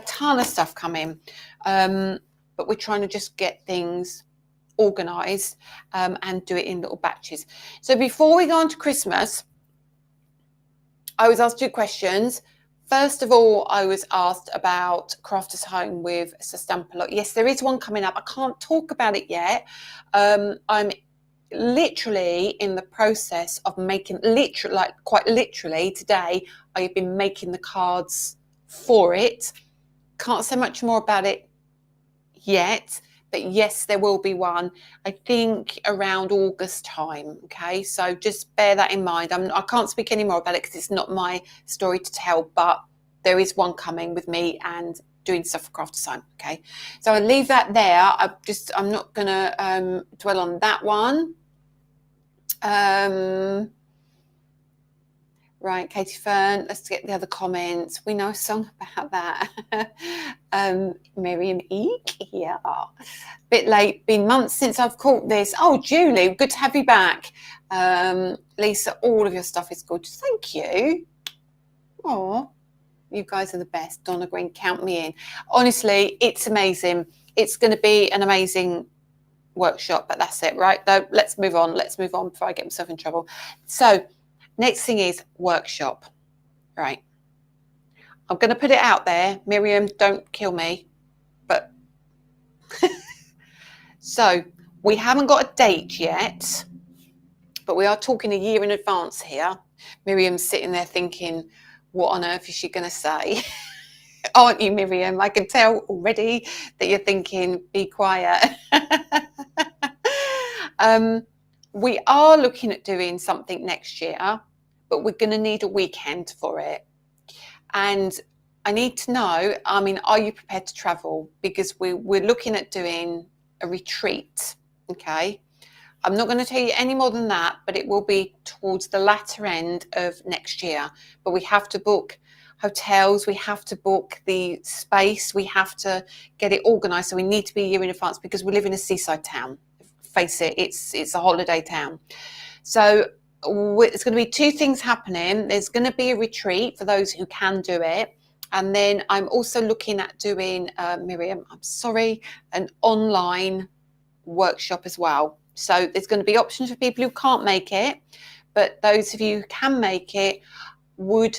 ton of stuff coming. But we're trying to just get things organized and do it in little batches. So before we go on to Christmas, I was asked 2 questions. First of all, I was asked about Crafters Home with Sustampalot. Yes, there is one coming up. I can't talk about it yet. I'm literally in the process of making, quite literally today, I've been making the cards for it. Can't say much more about it yet, but yes, there will be one, I think around August time. Okay, so just bear that in mind. I can't speak any more about it because it's not my story to tell, but there is one coming with me and doing stuff for Crafters Home. Okay, so I'll leave that there. I'm not gonna dwell on that one. Right, Katie Fern, let's get the other comments. We know a song about that. Miriam Eek, yeah. Bit late, been months since I've caught this. Oh, Julie, good to have you back. Lisa, all of your stuff is gorgeous. Thank you. Oh, you guys are the best. Donna Green, count me in. Honestly, it's amazing. It's going to be an amazing workshop, but that's it, right? Though, let's move on before I get myself in trouble. So next thing is workshop, right? I'm going to put it out there. Miriam, don't kill me, but so we haven't got a date yet, but we are talking a year in advance here. Miriam's sitting there thinking, what on earth is she going to say? Aren't you, Miriam? I can tell already that you're thinking, be quiet. We are looking at doing something next year, but we're going to need a weekend for it. And I need to know, I mean, are you prepared to travel? Because we're looking at doing a retreat, okay? I'm not going to tell you any more than that, but it will be towards the latter end of next year. But we have to book hotels, we have to book the space, we have to get it organised. So we need to be a year in advance because we live in a seaside town. Face it, it's a holiday town. So there's going to be 2 things happening. There's going to be a retreat for those who can do it. And then I'm also looking at doing, Miriam, I'm sorry, an online workshop as well. So there's going to be options for people who can't make it, but those of you who can make it, would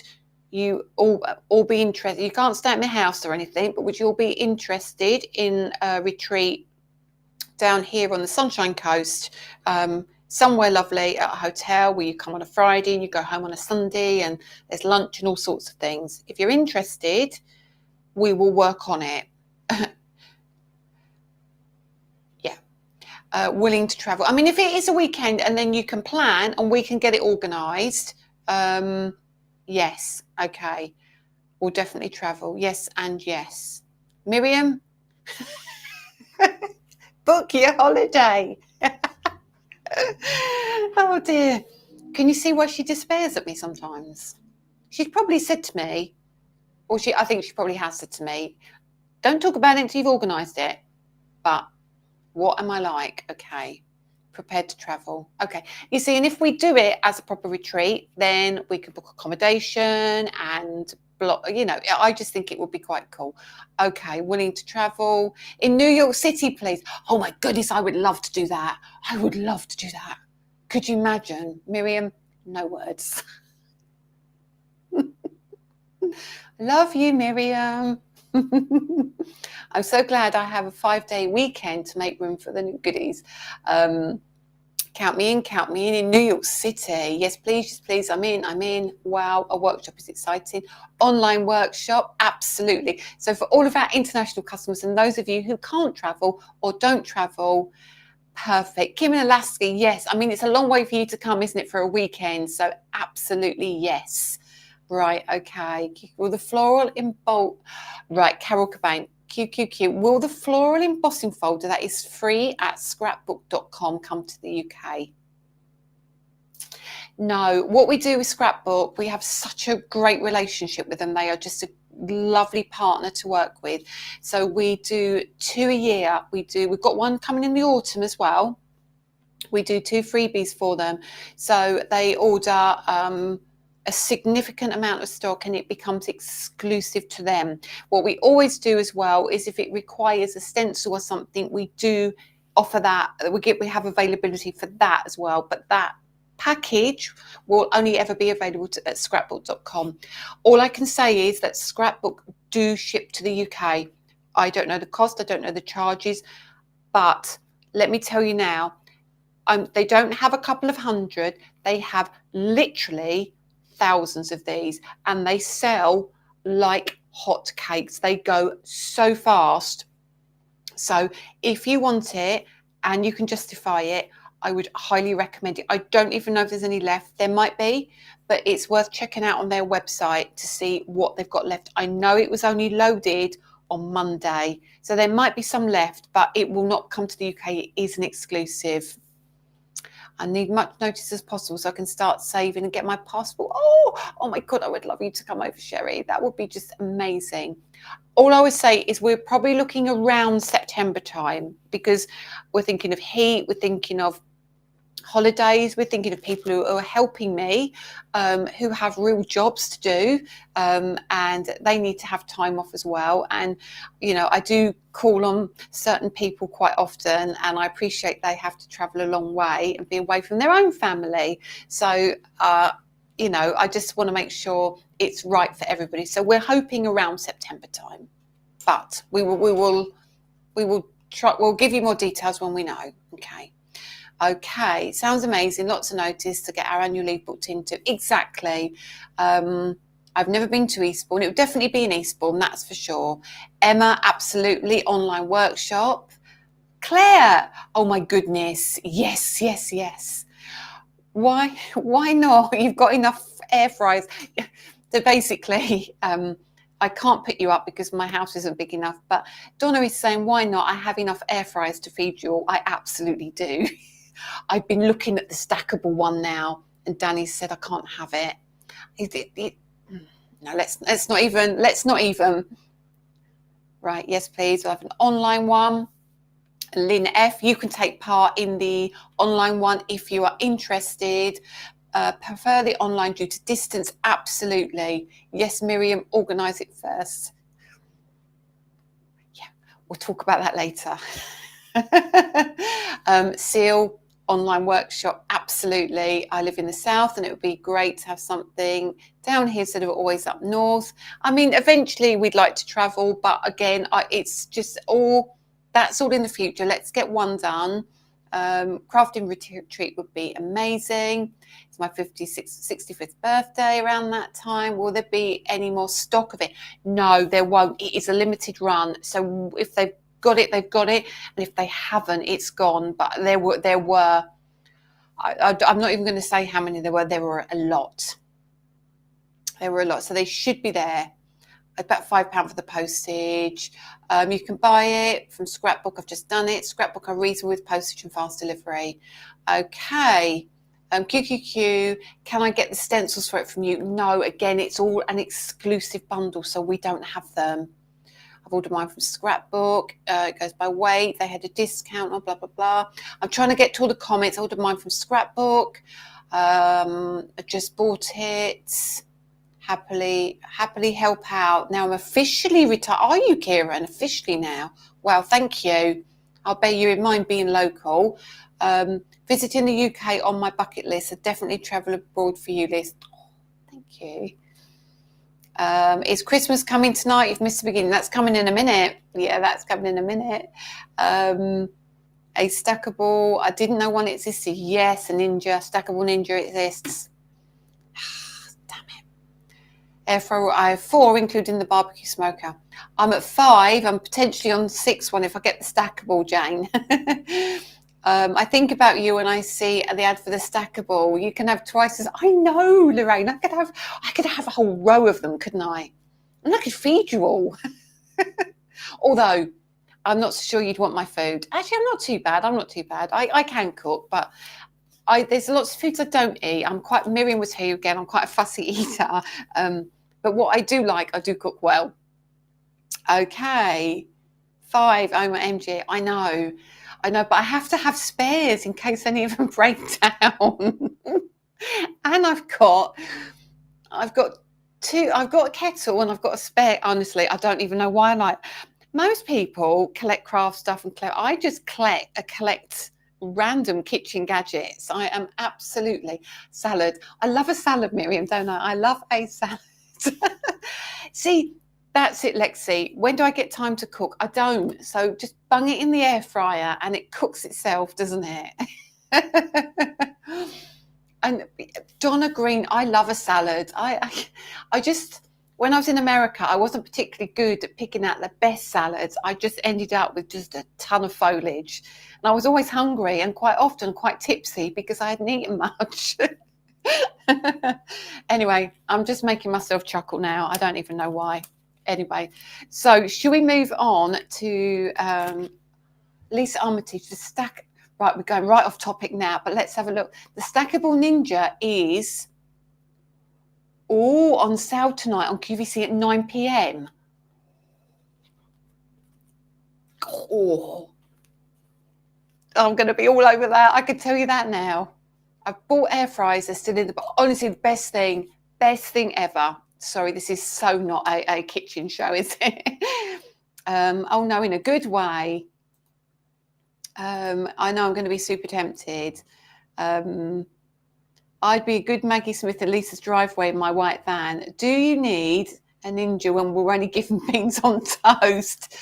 you all be interested? You can't stay at my house or anything, but would you all be interested in a retreat down here on the Sunshine Coast, somewhere lovely, at a hotel where you come on a Friday and you go home on a Sunday, and there's lunch and all sorts of things? If you're interested, we will work on it. Yeah, willing to travel. I mean, if it is a weekend and then you can plan and we can get it organised, yes, okay, we'll definitely travel. Yes, and yes. Miriam, book your holiday. Oh dear. Can you see why she despairs at me sometimes? She's probably said to me, or I think she probably has said to me, don't talk about it until you've organised it. But what am I like? Okay, prepared to travel. Okay, you see, and if we do it as a proper retreat, then we can book accommodation and I just think it would be quite cool. Okay, willing to travel in New York City, please. Oh my goodness, I would love to do that. I would love to do that. Could you imagine, Miriam? No words. Love you, Miriam. I'm so glad I have a 5-day weekend to make room for the new goodies. Count me in New York City. Yes, please. I'm in. Wow, a workshop is exciting. Online workshop, absolutely. So for all of our international customers and those of you who can't travel or don't travel, perfect. Kim in Alaska, yes. I mean, it's a long way for you to come, isn't it, for a weekend? So absolutely yes. Right, okay. Will the floral emboss? Right, Carol Cobain. QQQ. Will the floral embossing folder that is free at scrapbook.com come to the UK? No. What we do with Scrapbook, we have such a great relationship with them. They are just a lovely partner to work with. So we do 2 a year. We've got one coming in the autumn as well. We do 2 freebies for them. So they order a significant amount of stock and it becomes exclusive to them. What we always do as well is if it requires a stencil or something, we do offer that. We have availability for that as well, but that package will only ever be available at scrapbook.com. All I can say is that Scrapbook do ship to the UK. I don't know the cost, I don't know the charges, but let me tell you now, they don't have a couple of hundred, they have literally thousands of these, and they sell like hotcakes. They go so fast. So if you want it and you can justify it, I would highly recommend it. I don't even know if there's any left. There might be, but it's worth checking out on their website to see what they've got left. I know it was only loaded on Monday, so there might be some left, but it will not come to the UK. It is an exclusive. I need much notice as possible so I can start saving and get my passport. Oh my God, I would love you to come over, Sherry. That would be just amazing. All I would say is we're probably looking around September time because we're thinking of heat, we're thinking of holidays, we're thinking of people who are helping me, who have real jobs to do, and they need to have time off as well. And I do call on certain people quite often, and I appreciate they have to travel a long way and be away from their own family. So I just want to make sure it's right for everybody. So we're hoping around September time, but we will try. We'll give you more details when we know. Okay, sounds amazing. Lots of notice to get our annual leave booked into. Exactly. I've never been to Eastbourne. It would definitely be in Eastbourne, that's for sure. Emma, absolutely. Online workshop. Claire, oh my goodness. Yes. Why not? You've got enough air fryers. So basically, I can't put you up because my house isn't big enough. But Donna is saying, why not? I have enough air fryers to feed you all. I absolutely do. I've been looking at the stackable one now, and Danny said I can't have it. No, let's not even. Right, yes, please. We'll have an online one. Lynn F, you can take part in the online one if you are interested. Prefer the online due to distance. Absolutely. Yes, Miriam, organise it first. Yeah, we'll talk about that later. Seal, online workshop. Absolutely. I live in the south and it would be great to have something down here instead of always up north. I mean, eventually we'd like to travel, but again, it's just that's all in the future. Let's get one done. Crafting retreat would be amazing. It's my 65th birthday around that time. Will there be any more stock of it? No, there won't. It is a limited run. So if they've got it, they've got it. And if they haven't, it's gone. But there were I'm not even going to say how many there were. There were a lot. So they should be there. About £5 for the postage. You can buy it from Scrapbook. I've just done it. Scrapbook are reasonable with postage and fast delivery. Okay. QQQ, can I get the stencils for it from you? No, again, it's all an exclusive bundle, so we don't have them. I've ordered mine from Scrapbook. It goes by weight. They had a discount, blah, blah, blah. I'm trying to get to all the comments. I ordered mine from Scrapbook. I just bought it. Happily help out. Now I'm officially retired. Are you, Kieran? Officially now? Wow, thank you. I'll bear you in mind being local. Visiting the UK on my bucket list. A definitely travel abroad for you list. Oh, thank you. Is Christmas coming tonight? You've missed the beginning. That's coming in a minute. Yeah, that's coming in a minute. A stackable, I didn't know one existed. Yes, a Ninja, stackable Ninja exists. Damn it. Air fryer, I have 4, including the barbecue smoker. I'm at 5. I'm potentially on 6 one if I get the stackable, Jane. I think about you when I see the ad for the stackable. You can have twice as. I know, Lorraine. I could have a whole row of them, couldn't I? And I could feed you all. Although I'm not sure you'd want my food. Actually, I'm not too bad. I can cook, but there's lots of foods I don't eat. Miriam was here again. I'm quite a fussy eater. But what I do like, I do cook well. Okay. 5, I'm at MG. I know, but I have to have spares in case any of them break down. And I've got 2. I've got a kettle and I've got a spare. Honestly, I don't even know why. Most people collect craft stuff I just collect random kitchen gadgets. I am absolutely salad. I love a salad, Miriam, don't I? I love a salad. See, that's it, Lexi. When do I get time to cook? I don't. So just bung it in the air fryer and it cooks itself, doesn't it? And Donna Green, I love a salad. I just, when I was in America, I wasn't particularly good at picking out the best salads. I just ended up with just a ton of foliage. And I was always hungry and quite often quite tipsy because I hadn't eaten much. Anyway, I'm just making myself chuckle now. I don't even know why. Anyway, so should we move on to Lisa Armitage, the stack? Right, we're going right off topic now, but let's have a look. The stackable Ninja is on sale tonight on QVC at 9 p.m. Oh, I'm going to be all over that. I can tell you that now. I've bought air fryers. They're still in the box. Honestly, the best thing ever. Sorry, this is so not a kitchen show, is it? Oh no, in a good way. I know I'm going to be super tempted. I'd be a good Maggie Smith at Lisa's driveway in my white van. Do you need a Ninja when we're only given beans on toast?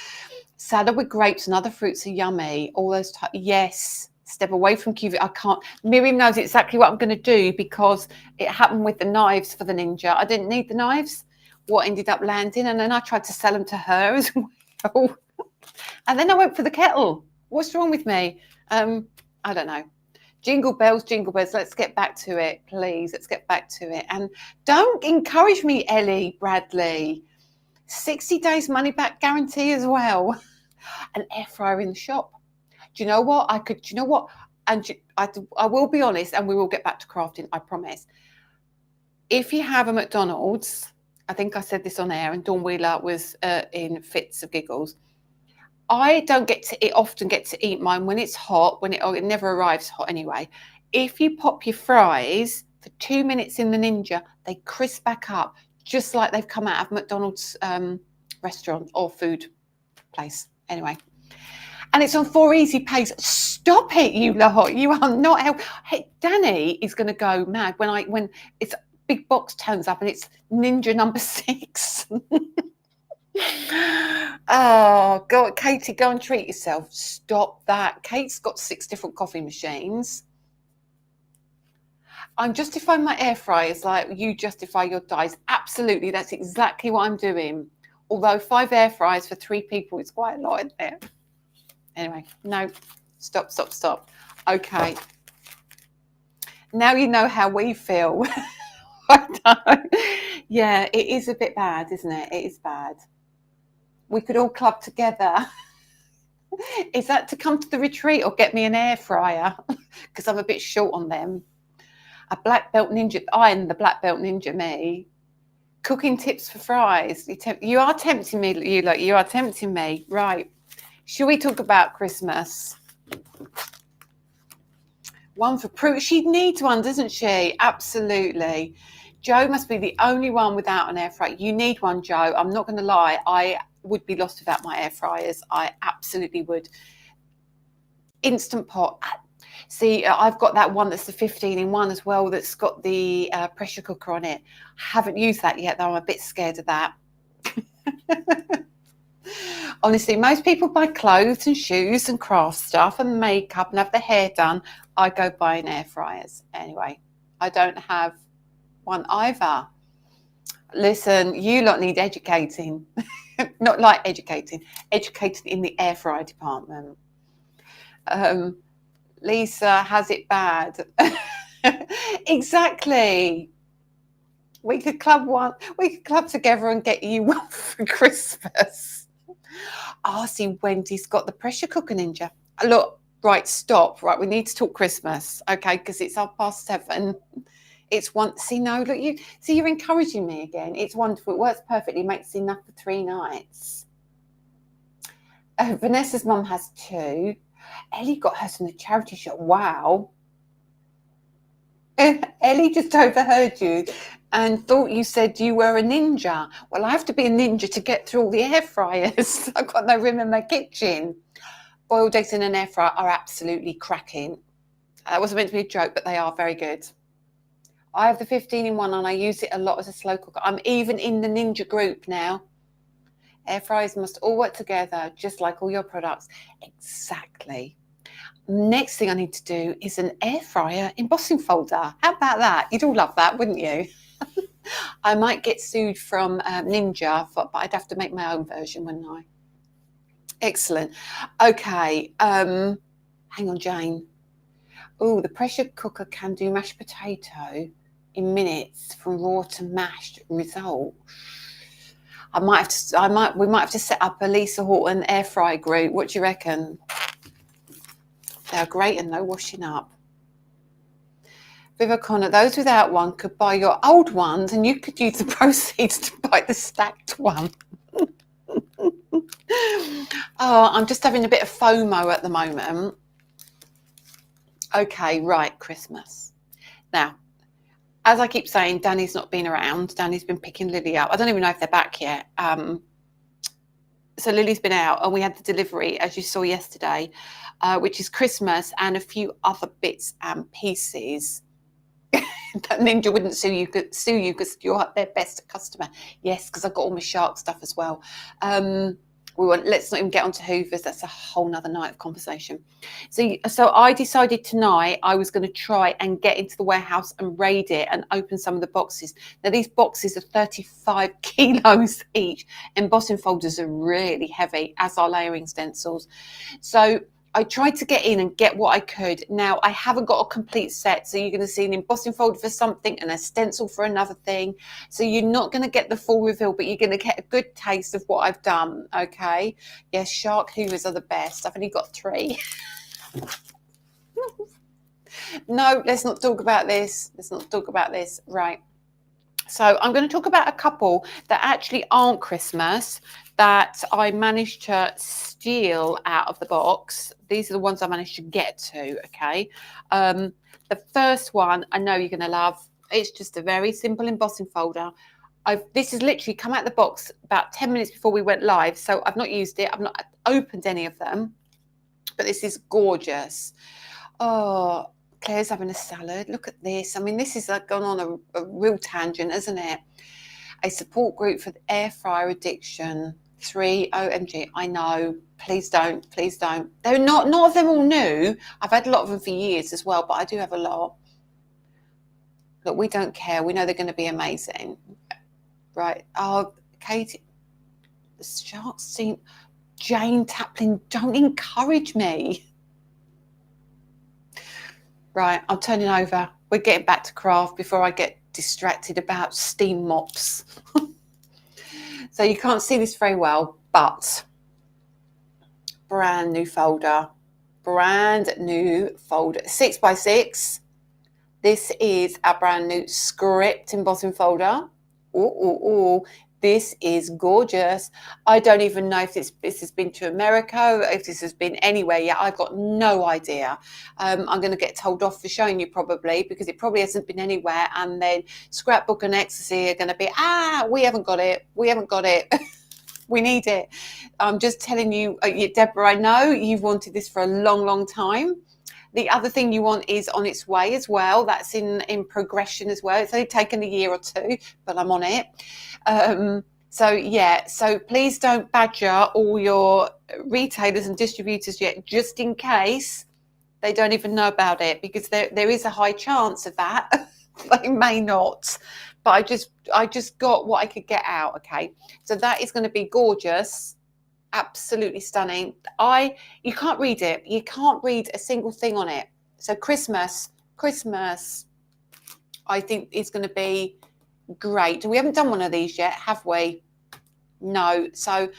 Salad with grapes and other fruits are yummy. All those yes. Step away from QV. I can't. Miriam knows exactly what I'm going to do because it happened with the knives for the Ninja. I didn't need the knives. What ended up landing, and then I tried to sell them to her as well. And then I went for the kettle. What's wrong with me? I don't know. Jingle bells. Let's get back to it, please. Let's get back to it. And don't encourage me, Ellie Bradley. 60 days money back guarantee as well. An air fryer in the shop. Do you know what? And I will be honest, and we will get back to crafting, I promise. If you have a McDonald's, I think I said this on air, and Dawn Wheeler was in fits of giggles. I don't often get to eat mine when it's hot, it never arrives hot anyway. If you pop your fries for 2 minutes in the Ninja, they crisp back up, just like they've come out of McDonald's restaurant or food place. Anyway. And it's on 4 easy pays. Stop it, you lot. You are not help. Hey, Danny is going to go mad when it's a big box turns up and it's Ninja number 6. Oh, God, Katie, go and treat yourself. Stop that. Kate's got 6 different coffee machines. I'm justifying my air fryers like you justify your dyes. Absolutely, that's exactly what I'm doing. Although 5 air fryers for 3 people is quite a lot, isn't it? Anyway, no, stop. Okay. Now you know how we feel. Yeah, it is a bit bad, isn't it? It is bad. We could all club together. Is that to come to the retreat or get me an air fryer? Because I'm a bit short on them. A black belt ninja. I'm the black belt ninja, me. Cooking tips for fries. You are tempting me. You are tempting me. Right. Should we talk about Christmas? One for Prue. She needs one, doesn't she? Absolutely. Joe must be the only one without an air fryer. You need one, Joe. I'm not going to lie. I would be lost without my air fryers. I absolutely would. Instant Pot. See, I've got that one that's the 15-in-1 as well that's got the pressure cooker on it. Haven't used that yet, though. I'm a bit scared of that. Honestly, most people buy clothes and shoes and craft stuff and makeup and have their hair done. I go buying air fryers. Anyway, I don't have one either. Listen, you lot need educating. Not like educating in the air fryer department. Lisa has it bad. Exactly. We could club together and get you one for Christmas. See, Wendy's got the pressure cooker ninja. Look, right, stop. Right, we need to talk Christmas, okay? Because it's 7:30. It's one. See, no, look, you're encouraging me again. It's wonderful. It works perfectly. Makes enough for 3 nights. Vanessa's mum has 2. Ellie got hers from the charity shop. Wow. Ellie just overheard you and thought you said you were a ninja. Well, I have to be a ninja to get through all the air fryers. I've got no room in my kitchen. Boiled eggs in an air fryer are absolutely cracking. That wasn't meant to be a joke, but they are very good. I have the 15-in-1 and I use it a lot as a slow cooker. I'm even in the ninja group now. Air fryers must all work together, just like all your products. Exactly. Next thing I need to do is an air fryer embossing folder. How about that? You'd all love that, wouldn't you? I might get sued from Ninja, but I'd have to make my own version, wouldn't I? Excellent. Okay. Hang on, Jane. Oh, the pressure cooker can do mashed potato in minutes from raw to mashed result. We might have to set up a Lisa Horton air fry group. What do you reckon? They're great and no washing up. Viva Connor, those without one could buy your old ones and you could use the proceeds to buy the stacked one. I'm just having a bit of FOMO at the moment. Okay, right, Christmas. Now, as I keep saying, Danny's not been around. Danny's been picking Lily up. I don't even know if they're back yet. So Lily's been out and we had the delivery, as you saw yesterday, which is Christmas and a few other bits and pieces. That Ninja wouldn't sue you because you're their best customer. Yes, because I've got all my shark stuff as well. Let's not even get onto Hoovers. That's a whole nother night of conversation. So I decided tonight I was going to try and get into the warehouse and raid it and open some of the boxes. Now these boxes are 35 kilos each. Embossing folders are really heavy, as are layering stencils. So I tried to get in and get what I could. Now, I haven't got a complete set, so you're going to see an embossing folder for something and a stencil for another thing. So you're not going to get the full reveal, but you're going to get a good taste of what I've done, okay? Yes, shark hoovers are the best. I've only got 3. No, let's not talk about this. Right. So I'm going to talk about a couple that actually aren't Christmas that I managed to steal out of the box. These are the ones I managed to get to, okay? The first one I know you're going to love. It's just a very simple embossing folder. This has literally come out of the box about 10 minutes before we went live, so I've not used it. I've not opened any of them, but this is gorgeous. Oh, Claire's having a salad. Look at this. I mean, this has gone on a real tangent, isn't it? A support group for the air fryer addiction. 3 OMG. I know. Please don't. Please don't. They're not of them all new. I've had a lot of them for years as well, but I do have a lot. Look, we don't care. We know they're going to be amazing. Right. Oh, Katie. The sharks seem... Jane Taplin, don't encourage me. Right, I'm turning over. We're getting back to craft before I get distracted about steam mops. So you can't see this very well, but brand new folder, 6x6. This is our brand new script embossing folder. Ooh. This is gorgeous. I don't even know if this has been to America, if this has been anywhere yet. I've got no idea. I'm going to get told off for showing you probably, because it probably hasn't been anywhere. And then Scrapbook and Ecstasy are going to be, we haven't got it. We need it. I'm just telling you, Deborah, I know you've wanted this for a long, long time. The other thing you want is on its way as well. That's in progression as well. It's only taken a year or 2, but I'm on it. So yeah, so please don't badger all your retailers and distributors yet, just in case they don't even know about it, because there is a high chance of that. They may not, but I just got what I could get out. Okay, so that is going to be gorgeous, absolutely stunning. You can't read it. You can't read a single thing on it. So Christmas, I think is going to be great. We haven't done one of these yet, have we? No. So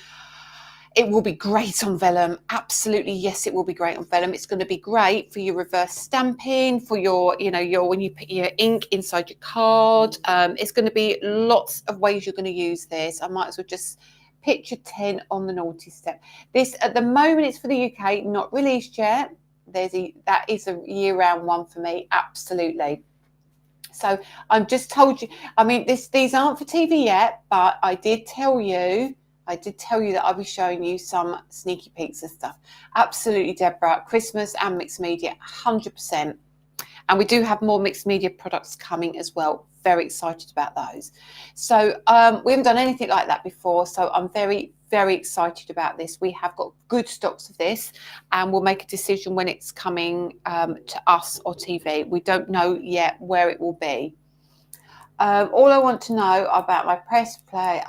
it will be great on vellum. Absolutely, yes, it will be great on vellum. It's going to be great for your reverse stamping, for your, when you put your ink inside your card. It's going to be lots of ways you're going to use this. I might as well just picture 10 on the naughty step. This, at the moment, it's for the UK, not released yet. That is a year-round one for me, absolutely. So I've just told you, I mean, these aren't for TV yet, but I did tell you that I'll be showing you some sneaky peeks and stuff. Absolutely, Deborah. Christmas and mixed media, 100%. And we do have more mixed media products coming as well. Very excited about those. So we haven't done anything like that before. So I'm very, very excited about this. We have got good stocks of this, and we'll make a decision when it's coming to us or TV. We don't know yet where it will be. All I want to know about my press plates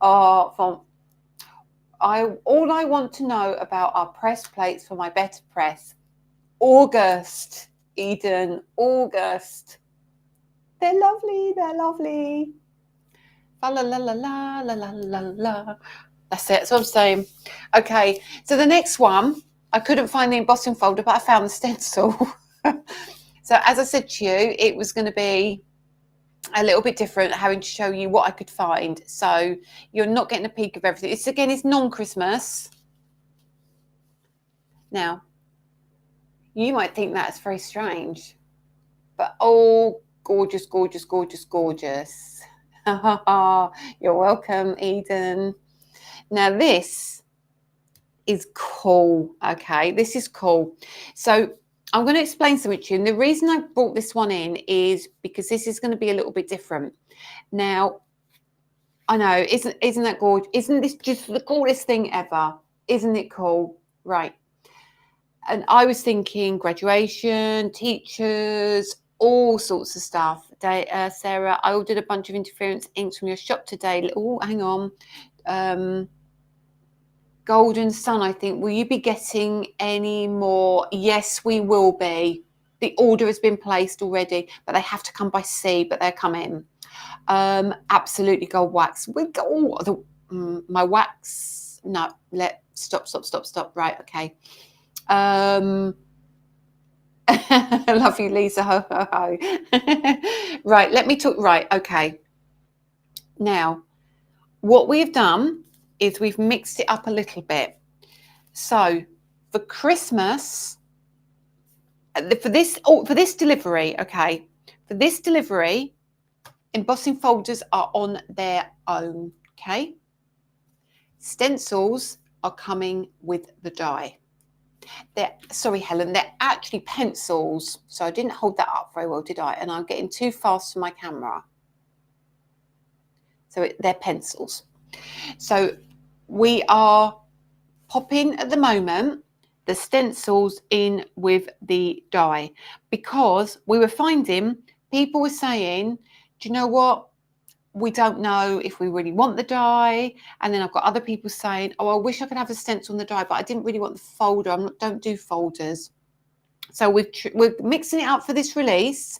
are from... all I want to know about our press plates for my Better Press. August, Eden, August. They're lovely, they're lovely. La la la la la la la la la. That's it, that's what I'm saying. Okay, so the next one, I couldn't find the embossing folder, but I found the stencil. So as I said to you, it was going to be a little bit different, having to show you what I could find. So you're not getting a peek of everything. It's non-Christmas. Now, you might think that's very strange, but oh, gorgeous, gorgeous, gorgeous, gorgeous. You're welcome, Eden. Now this is cool. Okay, this is cool. So I'm going to explain something to you. And the reason I brought this one in is because this is going to be a little bit different. Now, I know, isn't that gorgeous? Isn't this just the coolest thing ever? Isn't it cool? Right. And I was thinking graduation, teachers, all sorts of stuff. Sarah, I ordered a bunch of interference inks from your shop today. Oh, hang on. Golden Sun, I think. Will you be getting any more? Yes, we will be. The order has been placed already, but they have to come by sea, but they're coming. Absolutely, gold wax. My wax. No, stop. Right, okay. I love you, Lisa. Ho, ho, ho. Right, let me talk. Right, okay. Now, what we've done is we've mixed it up a little bit. So for Christmas, for this delivery, okay, for this delivery, embossing folders are on their own, okay? Stencils are coming with the die. Sorry, Helen, they're actually pencils. So I didn't hold that up very well, did I? And I'm getting too fast for my camera. So they're pencils. So we are popping at the moment the stencils in with the die, because we were finding people were saying, do you know what? We don't know if we really want the die. And then I've got other people saying, oh, I wish I could have a stencil on the die, but I didn't really want the folder. Don't do folders. So we're mixing it up for this release.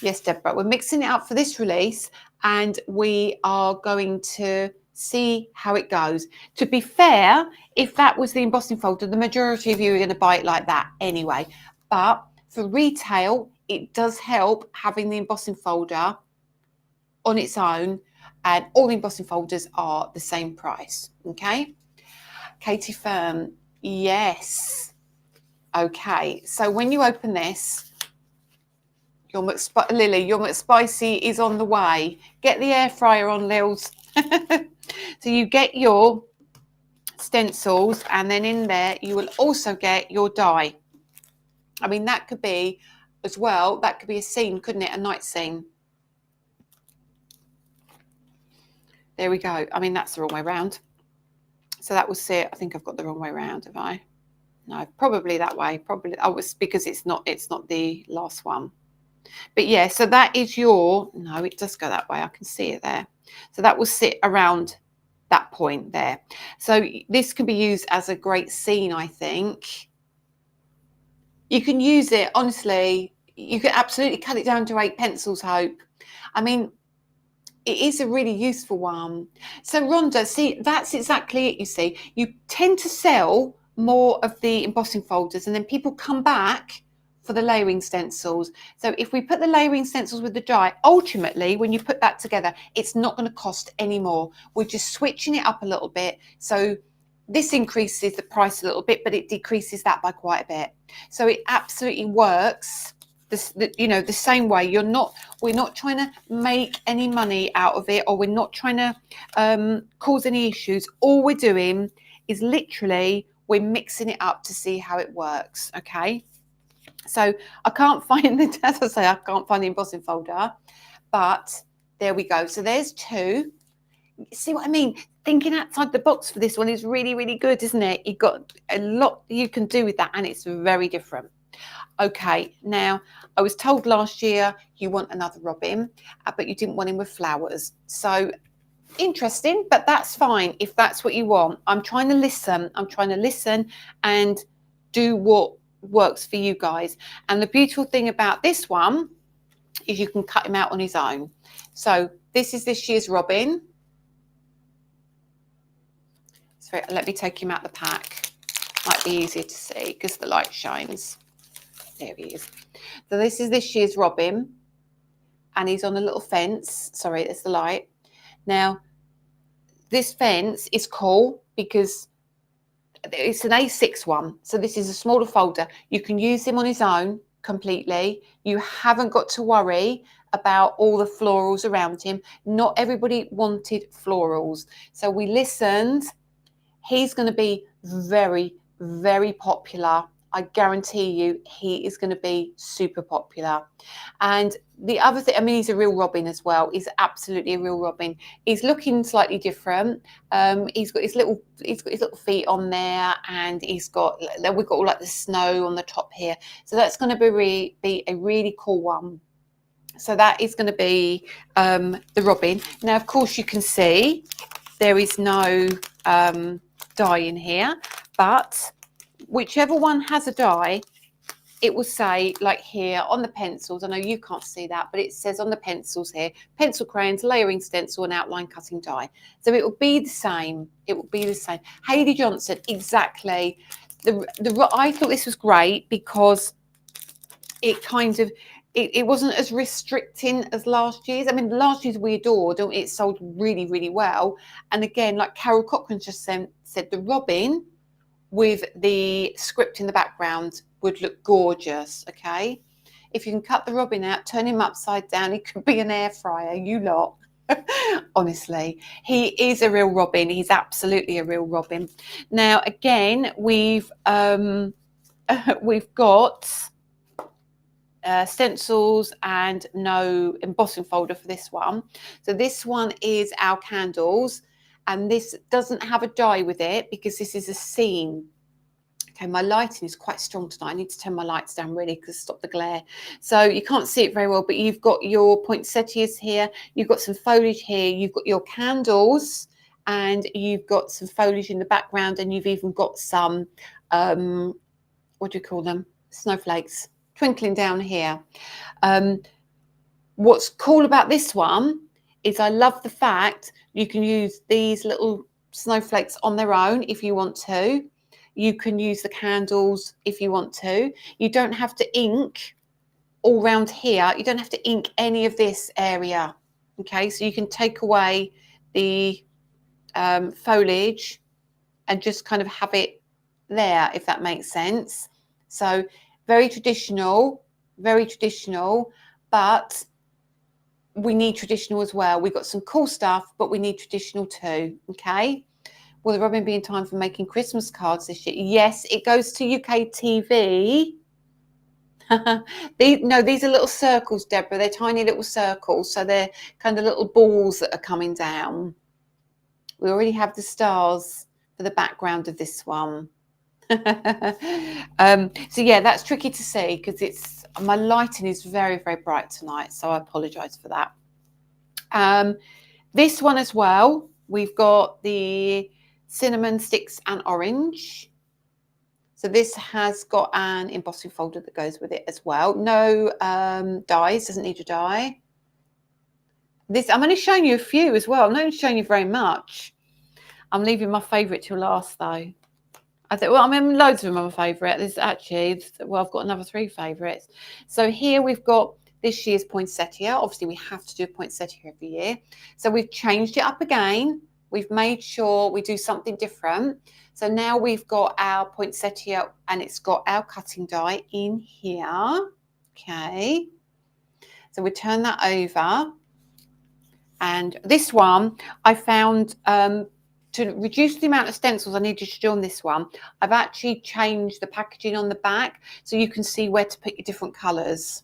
Yes, Deborah, we're mixing it up for this release, and we are going to see how it goes. To be fair, if that was the embossing folder, the majority of you are going to buy it like that anyway. But for retail, it does help having the embossing folder on its own, and all the embossing folders are the same price. Okay, Katie Firm, yes. Okay, so when you open this, Lily, your McSpicy is on the way. Get the air fryer on, Lils. So you get your stencils, and then in there you will also get your die. I mean, that could be as well, that could be a scene, couldn't it? A night scene. There we go. I mean, that's the wrong way around. So that will sit. I think I've got the wrong way around, have I? No, probably that way. Probably. Oh, it's because it's not the last one. But yeah, so that is your, no, it does go that way. I can see it there. So that will sit around that point there. So this can be used as a great scene, I think. You can use it, honestly, you can absolutely cut it down to 8 pencils, Hope. I mean, it is a really useful one. So Rhonda, see, that's exactly it, you see. You tend to sell more of the embossing folders and then people come back for the layering stencils. So if we put the layering stencils with the die, ultimately, when you put that together, it's not going to cost any more. We're just switching it up a little bit. So this increases the price a little bit, but it decreases that by quite a bit. So it absolutely works the same way. We're not trying to make any money out of it, or we're not trying to cause any issues. All we're doing is literally we're mixing it up to see how it works. Okay, so I can't find as I say, I can't find the embossing folder, but there we go. So there's 2. See what I mean? Thinking outside the box for this one is really, really good, isn't it? You've got a lot you can do with that, and it's very different. Okay, now I was told last year you want another robin, but you didn't want him with flowers. So interesting, but that's fine if that's what you want. I'm trying to listen. I'm trying to listen and do what works for you guys. And the beautiful thing about this one is you can cut him out on his own. So this is this year's robin. So let me take him out the pack. Might be easier to see because the light shines. There he is. So this is this year's robin, and he's on a little fence. Sorry, it's the light. Now, this fence is cool because it's an A6 one. So this is a smaller folder. You can use him on his own completely. You haven't got to worry about all the florals around him. Not everybody wanted florals. So we listened. He's going to be very, very popular. I guarantee you he is going to be super popular. And the other thing, I mean, he's a real robin as well. He's absolutely a real robin. He's looking slightly different. He's got his little feet on there, and we've got all like the snow on the top here. So that's going to be a really cool one. So that is going to be the robin. Now, of course, you can see there is no die in here, but whichever one has a die, it will say, like here on the pencils, I know you can't see that, but it says on the pencils here, pencil crayons, layering stencil and outline cutting die. So it will be the same. It will be the same. Hayley Johnson, exactly. I thought this was great because it kind of, it wasn't as restricting as last year's. I mean, last year's we adored. It sold really, really well. And again, like Carol Cochran just said, the robin with the script in the background would look gorgeous. Okay, if you can cut the robin out, turn him upside down, he could be an air fryer, you lot. Honestly, he is a real robin. He's absolutely a real robin. Now again, we've got stencils and no embossing folder for this one. So this one is our candles, and this doesn't have a die with it because this is a scene. Okay, my lighting is quite strong tonight. I need to turn my lights down really to stop the glare. So you can't see it very well, but you've got your poinsettias here. You've got some foliage here. You've got your candles, and you've got some foliage in the background, and you've even got some, what do you call them? Snowflakes twinkling down here. What's cool about this one is I love the fact you can use these little snowflakes on their own if you want to. You can use the candles if you want to. You don't have to ink all around here. You don't have to ink any of this area. Okay, so you can take away the foliage and just kind of have it there, if that makes sense. So very traditional, but we need traditional as well. We've got some cool stuff, but we need traditional too. Okay. Will the robin be in time for making Christmas cards this year? Yes, it goes to UK TV. These are little circles, Deborah. They're tiny little circles. So they're kind of little balls that are coming down. We already have the stars for the background of this one. So yeah, that's tricky to see because it's my lighting is very, very bright tonight, so I apologize for that. This one as well, we've got the cinnamon sticks and orange. So this has got an embossing folder that goes with it as well. No dies, doesn't need a die. This, I'm only showing you a few as well. I'm not even showing you very much. I'm leaving my favourite till last though. I think, well, I mean, loads of them are my favourite. There's actually, well, I've got another 3 favourites. So here we've got this year's poinsettia. Obviously, we have to do a poinsettia every year. So we've changed it up again. We've made sure we do something different. So now we've got our poinsettia and it's got our cutting die in here. Okay. So we turn that over. And this one I found to reduce the amount of stencils I needed to do on this one, I've actually changed the packaging on the back so you can see where to put your different colours.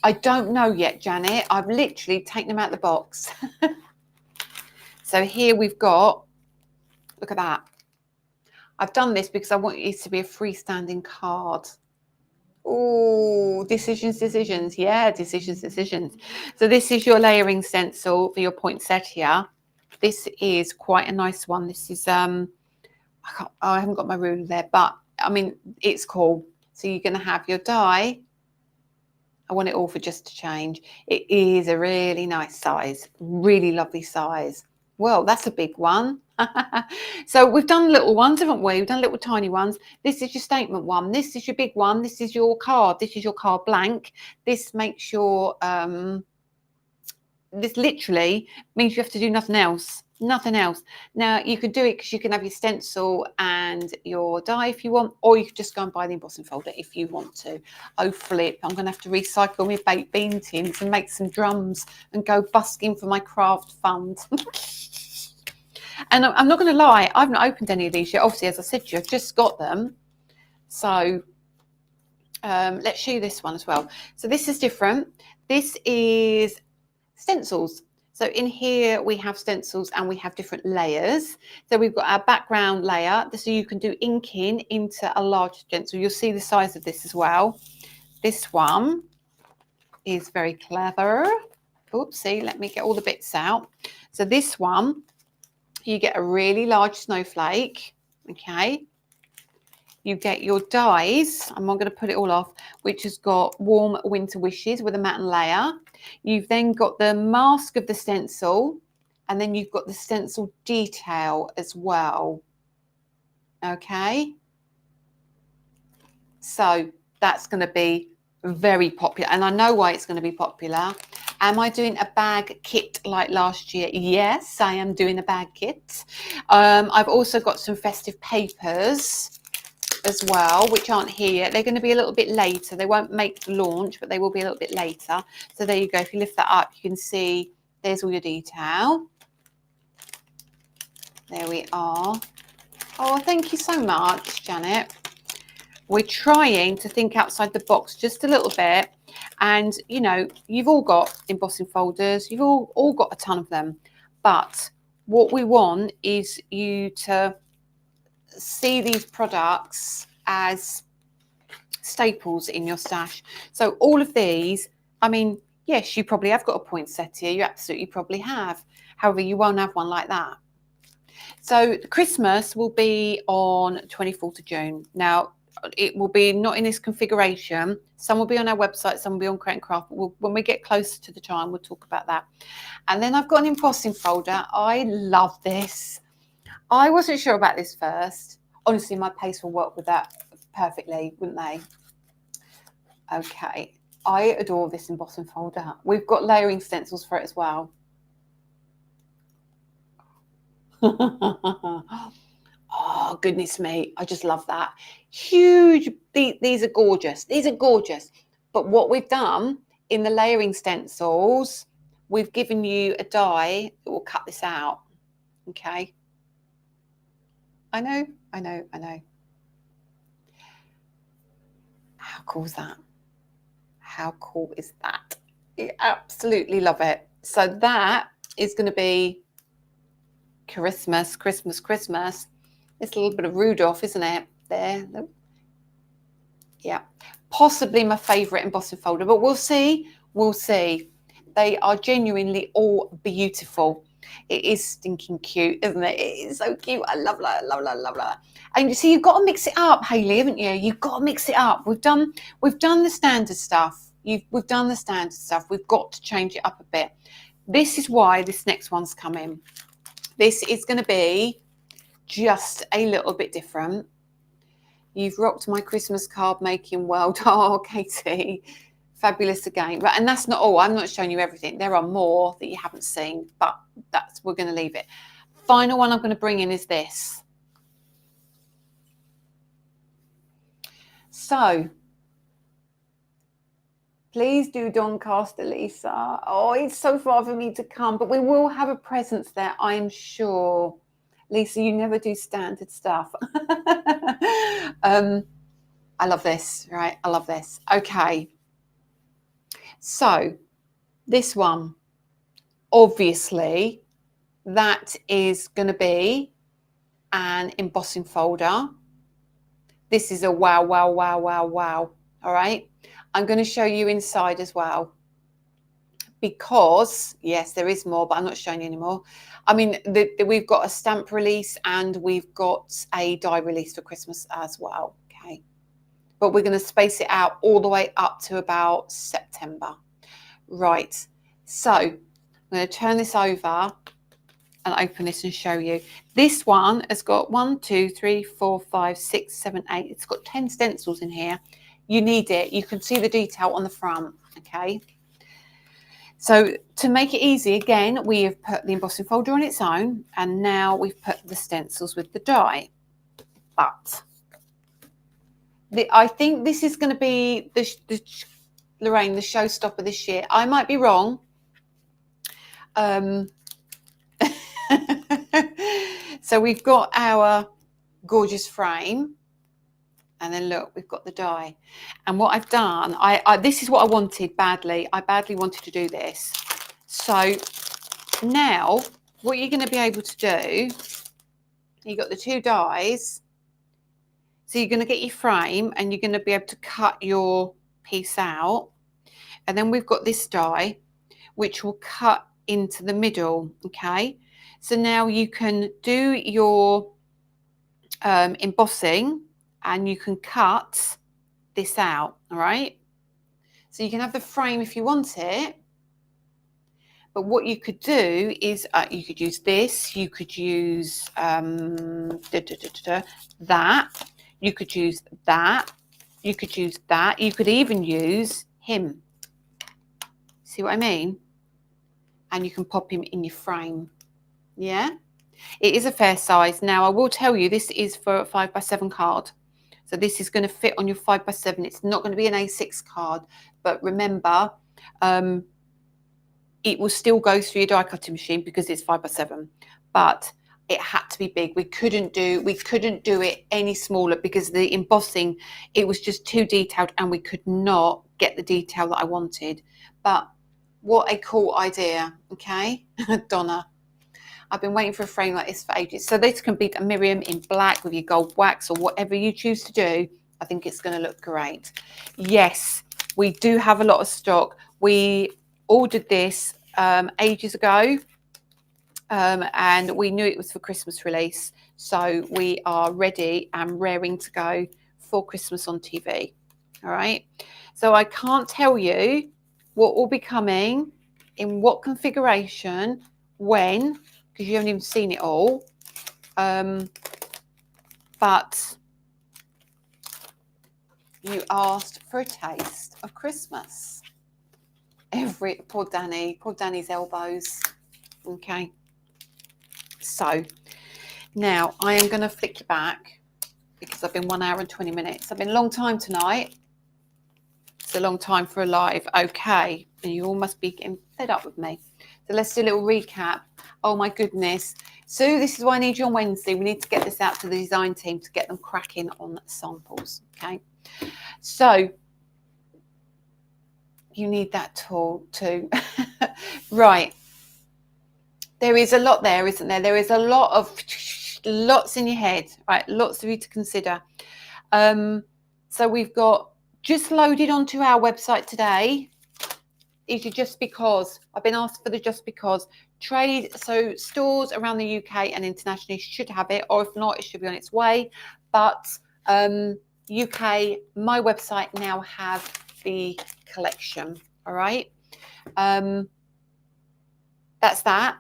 I don't know yet, Janet. I've literally taken them out of the box. So here we've got, look at that. I've done this because I want it to be a freestanding card. Oh, decisions. Yeah, decisions. So this is your layering stencil for your poinsettia. This is quite a nice one. This is I haven't got my ruler there, but I mean it's cool. So you're going to have your die. I want it all for just to change. It is a really nice size, really lovely size. Well, that's a big one. So we've done little ones, haven't we? We've done little tiny ones. This is your statement one. This is your big one. This is your card. This is your card blank. This makes your this literally means you have to do nothing else. Nothing else. Now you can do it because you can have your stencil and your die if you want, or you can just go and buy the embossing folder if you want to. Oh flip, I'm going to have to recycle my baked bean tins and make some drums and go busking for my craft fund. And I'm not going to lie, I've not opened any of these yet. Obviously, as I said to you, I've just got them. So let's show you this one as well. So this is different. This is stencils. So in here we have stencils and we have different layers. So we've got our background layer, so you can do inking into a large stencil. You'll see the size of this as well. This one is very clever. Oopsie, let me get all the bits out. So this one, you get a really large snowflake, okay? You get your dies, I'm not going to put it all off, which has got warm winter wishes with a matte layer. You've then got the mask of the stencil, and then you've got the stencil detail as well. Okay. So that's going to be very popular, and I know why it's going to be popular. Am I doing a bag kit like last year? Yes, I am doing a bag kit. I've also got some festive papers as well, which aren't here. They're going to be a little bit later. They won't make the launch, but they will be a little bit later. So there you go. If you lift that up, you can see there's all your detail. There we are. Oh, thank you so much, Janet. We're trying to think outside the box just a little bit. And, you know, you've all got embossing folders. You've all got a ton of them. But what we want is you to see these products as staples in your stash. So all of these, I mean, yes, you probably have got a poinsettia. You absolutely probably have. However, you won't have one like that. So Christmas will be on 24th of June. Now, it will be not in this configuration. Some will be on our website, some will be on Create and Craft. But when we get closer to the time, we'll talk about that. And then I've got an embossing folder. I love this. I wasn't sure about this first. Honestly, my paste will work with that perfectly, wouldn't they? Okay, I adore this embossing folder. We've got layering stencils for it as well. Oh, goodness me. I just love that. Huge. These are gorgeous. These are gorgeous. But what we've done in the layering stencils, we've given you a die that will cut this out. Okay. I know. How cool is that? How cool is that? I absolutely love it. So that is going to be Christmas, Christmas, Christmas. It's a little bit of Rudolph, isn't it? There. Yeah. Possibly my favourite embossing folder, but we'll see. We'll see. They are genuinely all beautiful. It is stinking cute, isn't it? It is so cute. I love that. I love that. I love that. And you see, you've got to mix it up, Hayley, haven't you? You've got to mix it up. We've done the standard stuff. We've done the standard stuff. We've got to change it up a bit. This is why this next one's coming. This is going to be just a little bit different. You've rocked my Christmas card making world. Oh, Katie, fabulous again. Right, and that's not all. I'm not showing you everything. There are more that you haven't seen, but we're going to leave it. Final one I'm going to bring in is this. So, please do Doncaster, Lisa. Oh, it's so far for me to come, but we will have a presence there, I'm sure. Lisa, you never do standard stuff. I love this, right? I love this. Okay. So this one, obviously, that is going to be an embossing folder. This is a wow, wow, wow, wow, wow. All right. I'm going to show you inside as well. Because, yes, there is more, but I'm not showing you anymore. I mean, we've got a stamp release and we've got a die release for Christmas as well, okay? But we're going to space it out all the way up to about September. Right, so I'm going to turn this over and open this and show you. This one has got 1, 2, 3, 4, 5, 6, 7, 8. It's got 10 stencils in here. You need it. You can see the detail on the front, okay? So to make it easy, again, we have put the embossing folder on its own, and now we've put the stencils with the die. But I think this is going to be Lorraine, the showstopper this year. I might be wrong. So we've got our gorgeous frame. And then look, we've got the die. And what I've done, this is what I wanted badly. I badly wanted to do this. So now what you're going to be able to do, you've got the two dies. So you're going to get your frame and you're going to be able to cut your piece out. And then we've got this die, which will cut into the middle, okay? So now you can do your embossing and you can cut this out, all right? So you can have the frame if you want it, but what you could do is you could use this, you could use that, you could use that, you could use that, you could even use him. See what I mean? And you can pop him in your frame, yeah? It is a fair size. Now, I will tell you, this is for a 5x7 card. So this is going to fit on your 5x7. It's not going to be an A6 card, but remember, it will still go through your die cutting machine because it's 5x7. But it had to be big. We couldn't do it any smaller because the embossing, it was just too detailed, and we could not get the detail that I wanted. But what a cool idea, okay, Donna. I've been waiting for a frame like this for ages. So this can be a Miriam in black with your gold wax or whatever you choose to do. I think it's going to look great. Yes, we do have a lot of stock. We ordered this ages ago and we knew it was for Christmas release. So we are ready and raring to go for Christmas on TV. All right. So I can't tell you what will be coming, in what configuration, when, because you haven't even seen it all. But you asked for a taste of Christmas. Poor Danny's elbows. Okay. So now I am going to flick you back because I've been 1 hour and 20 minutes. I've been a long time tonight. It's a long time for a live. Okay. And you all must be getting fed up with me. So let's do a little recap. Oh my goodness. Sue, this is why I need you on Wednesday. We need to get this out to the design team to get them cracking on samples. Okay. So you need that tool too. Right. There is a lot there, isn't there? There is a lot of lots in your head, right? Lots of you to consider. So we've got just loaded onto our website today. Is your Just Because. I've been asked for the Just Because trade. So stores around the UK and internationally should have it, or if not, it should be on its way. But UK, my website now have the collection. All right. That's that.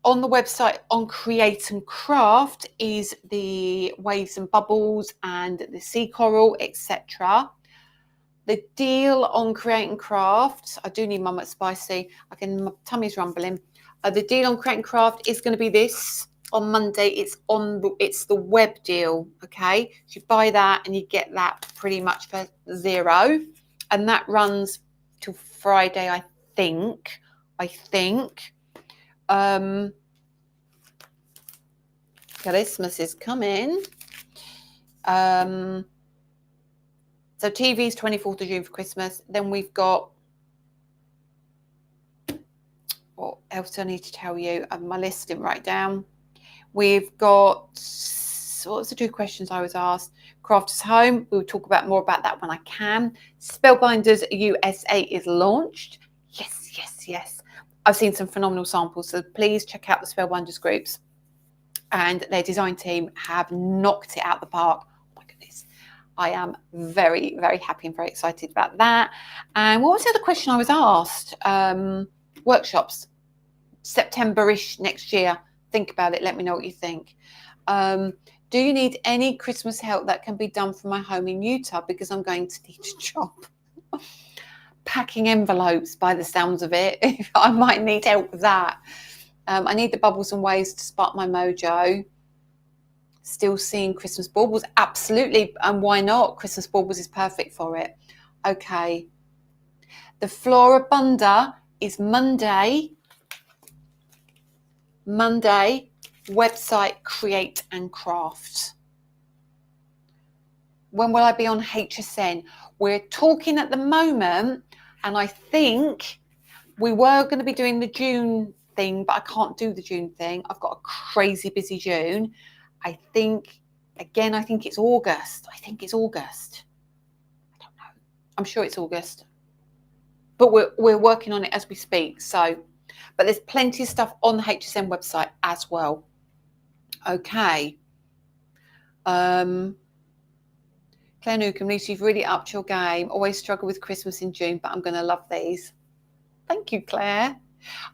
On the website on Create and Craft is the waves and bubbles and the sea coral, etc. The deal on Create and Craft, I do need Mum at Spicy. My tummy's rumbling. The deal on Create and Craft is going to be this on Monday. It's the web deal. Okay, so you buy that and you get that pretty much for £0, and that runs till Friday, I think. Christmas is coming. So TV is 24th of June for Christmas. Then we've got, what else do I need to tell you? My list didn't write down. We've got, what was the 2 questions I was asked? Crafters Home. We'll talk more about that when I can. Spellbinders USA is launched. Yes. I've seen some phenomenal samples. So please check out the Spellbinders groups. And their design team have knocked it out the park. Oh my goodness. I am very, very happy and very excited about that. And what was the other question I was asked? Workshops, September-ish next year. Think about it. Let me know what you think. Do you need any Christmas help that can be done from my home in Utah? Because I'm going to need a job. Packing envelopes by the sounds of it. I might need help with that. I need the bubbles and waves to spark my mojo. Still seeing Christmas baubles? Absolutely. And why not? Christmas baubles is perfect for it. Okay. The Florabunda is Monday. Website Create and Craft. When will I be on HSN? We're talking at the moment, and I think we were going to be doing the June thing, but I can't do the June thing. I've got a crazy busy June. I think it's August. I don't know. I'm sure it's August. But we're working on it as we speak. So, but there's plenty of stuff on the HSN website as well. Okay. Claire Newcombe, Lisa, you've really upped your game. Always struggle with Christmas in June, but I'm going to love these. Thank you, Claire.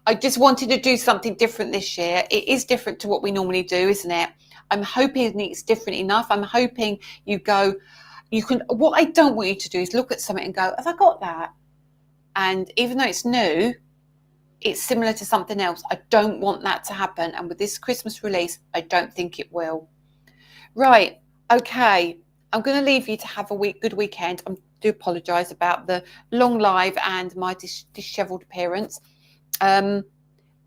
I just wanted to do something different this year. It is different to what we normally do, isn't it? I'm hoping it's different enough. I'm hoping what I don't want you to do is look at something and go, have I got that? And even though it's new, it's similar to something else. I don't want that to happen. And with this Christmas release, I don't think it will. Right. Okay. I'm going to leave you to have a good weekend. I do apologise about the long live and my dishevelled appearance.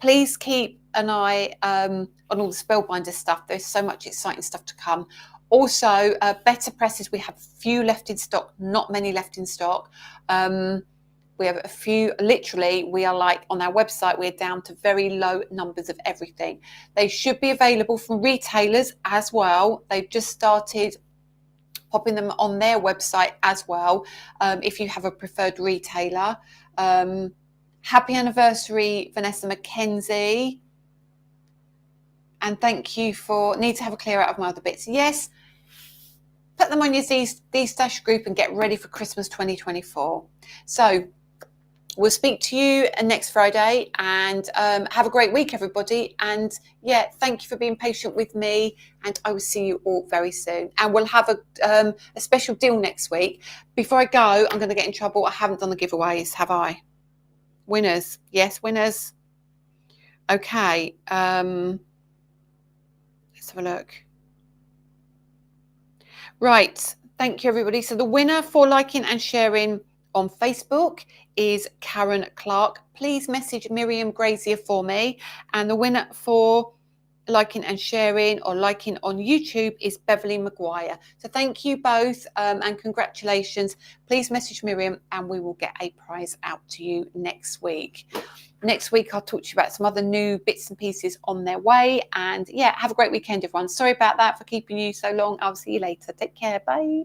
Please keep an eye on all the Spellbinder stuff. There's so much exciting stuff to come. Also, better presses. We have few left in stock, not many left in stock. We have a few, literally, we are like on our website, we're down to very low numbers of everything. They should be available from retailers as well. They've just started popping them on their website as well, if you have a preferred retailer. Happy anniversary, Vanessa McKenzie. And thank you need to have a clear out of my other bits. Yes, put them on your D-Stash group and get ready for Christmas 2024. So we'll speak to you next Friday, and have a great week, everybody. And yeah, thank you for being patient with me, and I will see you all very soon. And we'll have a special deal next week. Before I go, I'm going to get in trouble. I haven't done the giveaways, have I? Winners. Yes, winners. Okay. Let's have a look. Right. Thank you, everybody. So the winner for liking and sharing on Facebook is Karen Clark. Please message Miriam Grazier for me. And the winner for liking and sharing, or liking on YouTube, is Beverly Maguire. So thank you both, and congratulations. Please message Miriam and we will get a prize out to you next week. Next week, I'll talk to you about some other new bits and pieces on their way. And yeah, have a great weekend, everyone. Sorry about that for keeping you so long. I'll see you later. Take care. Bye.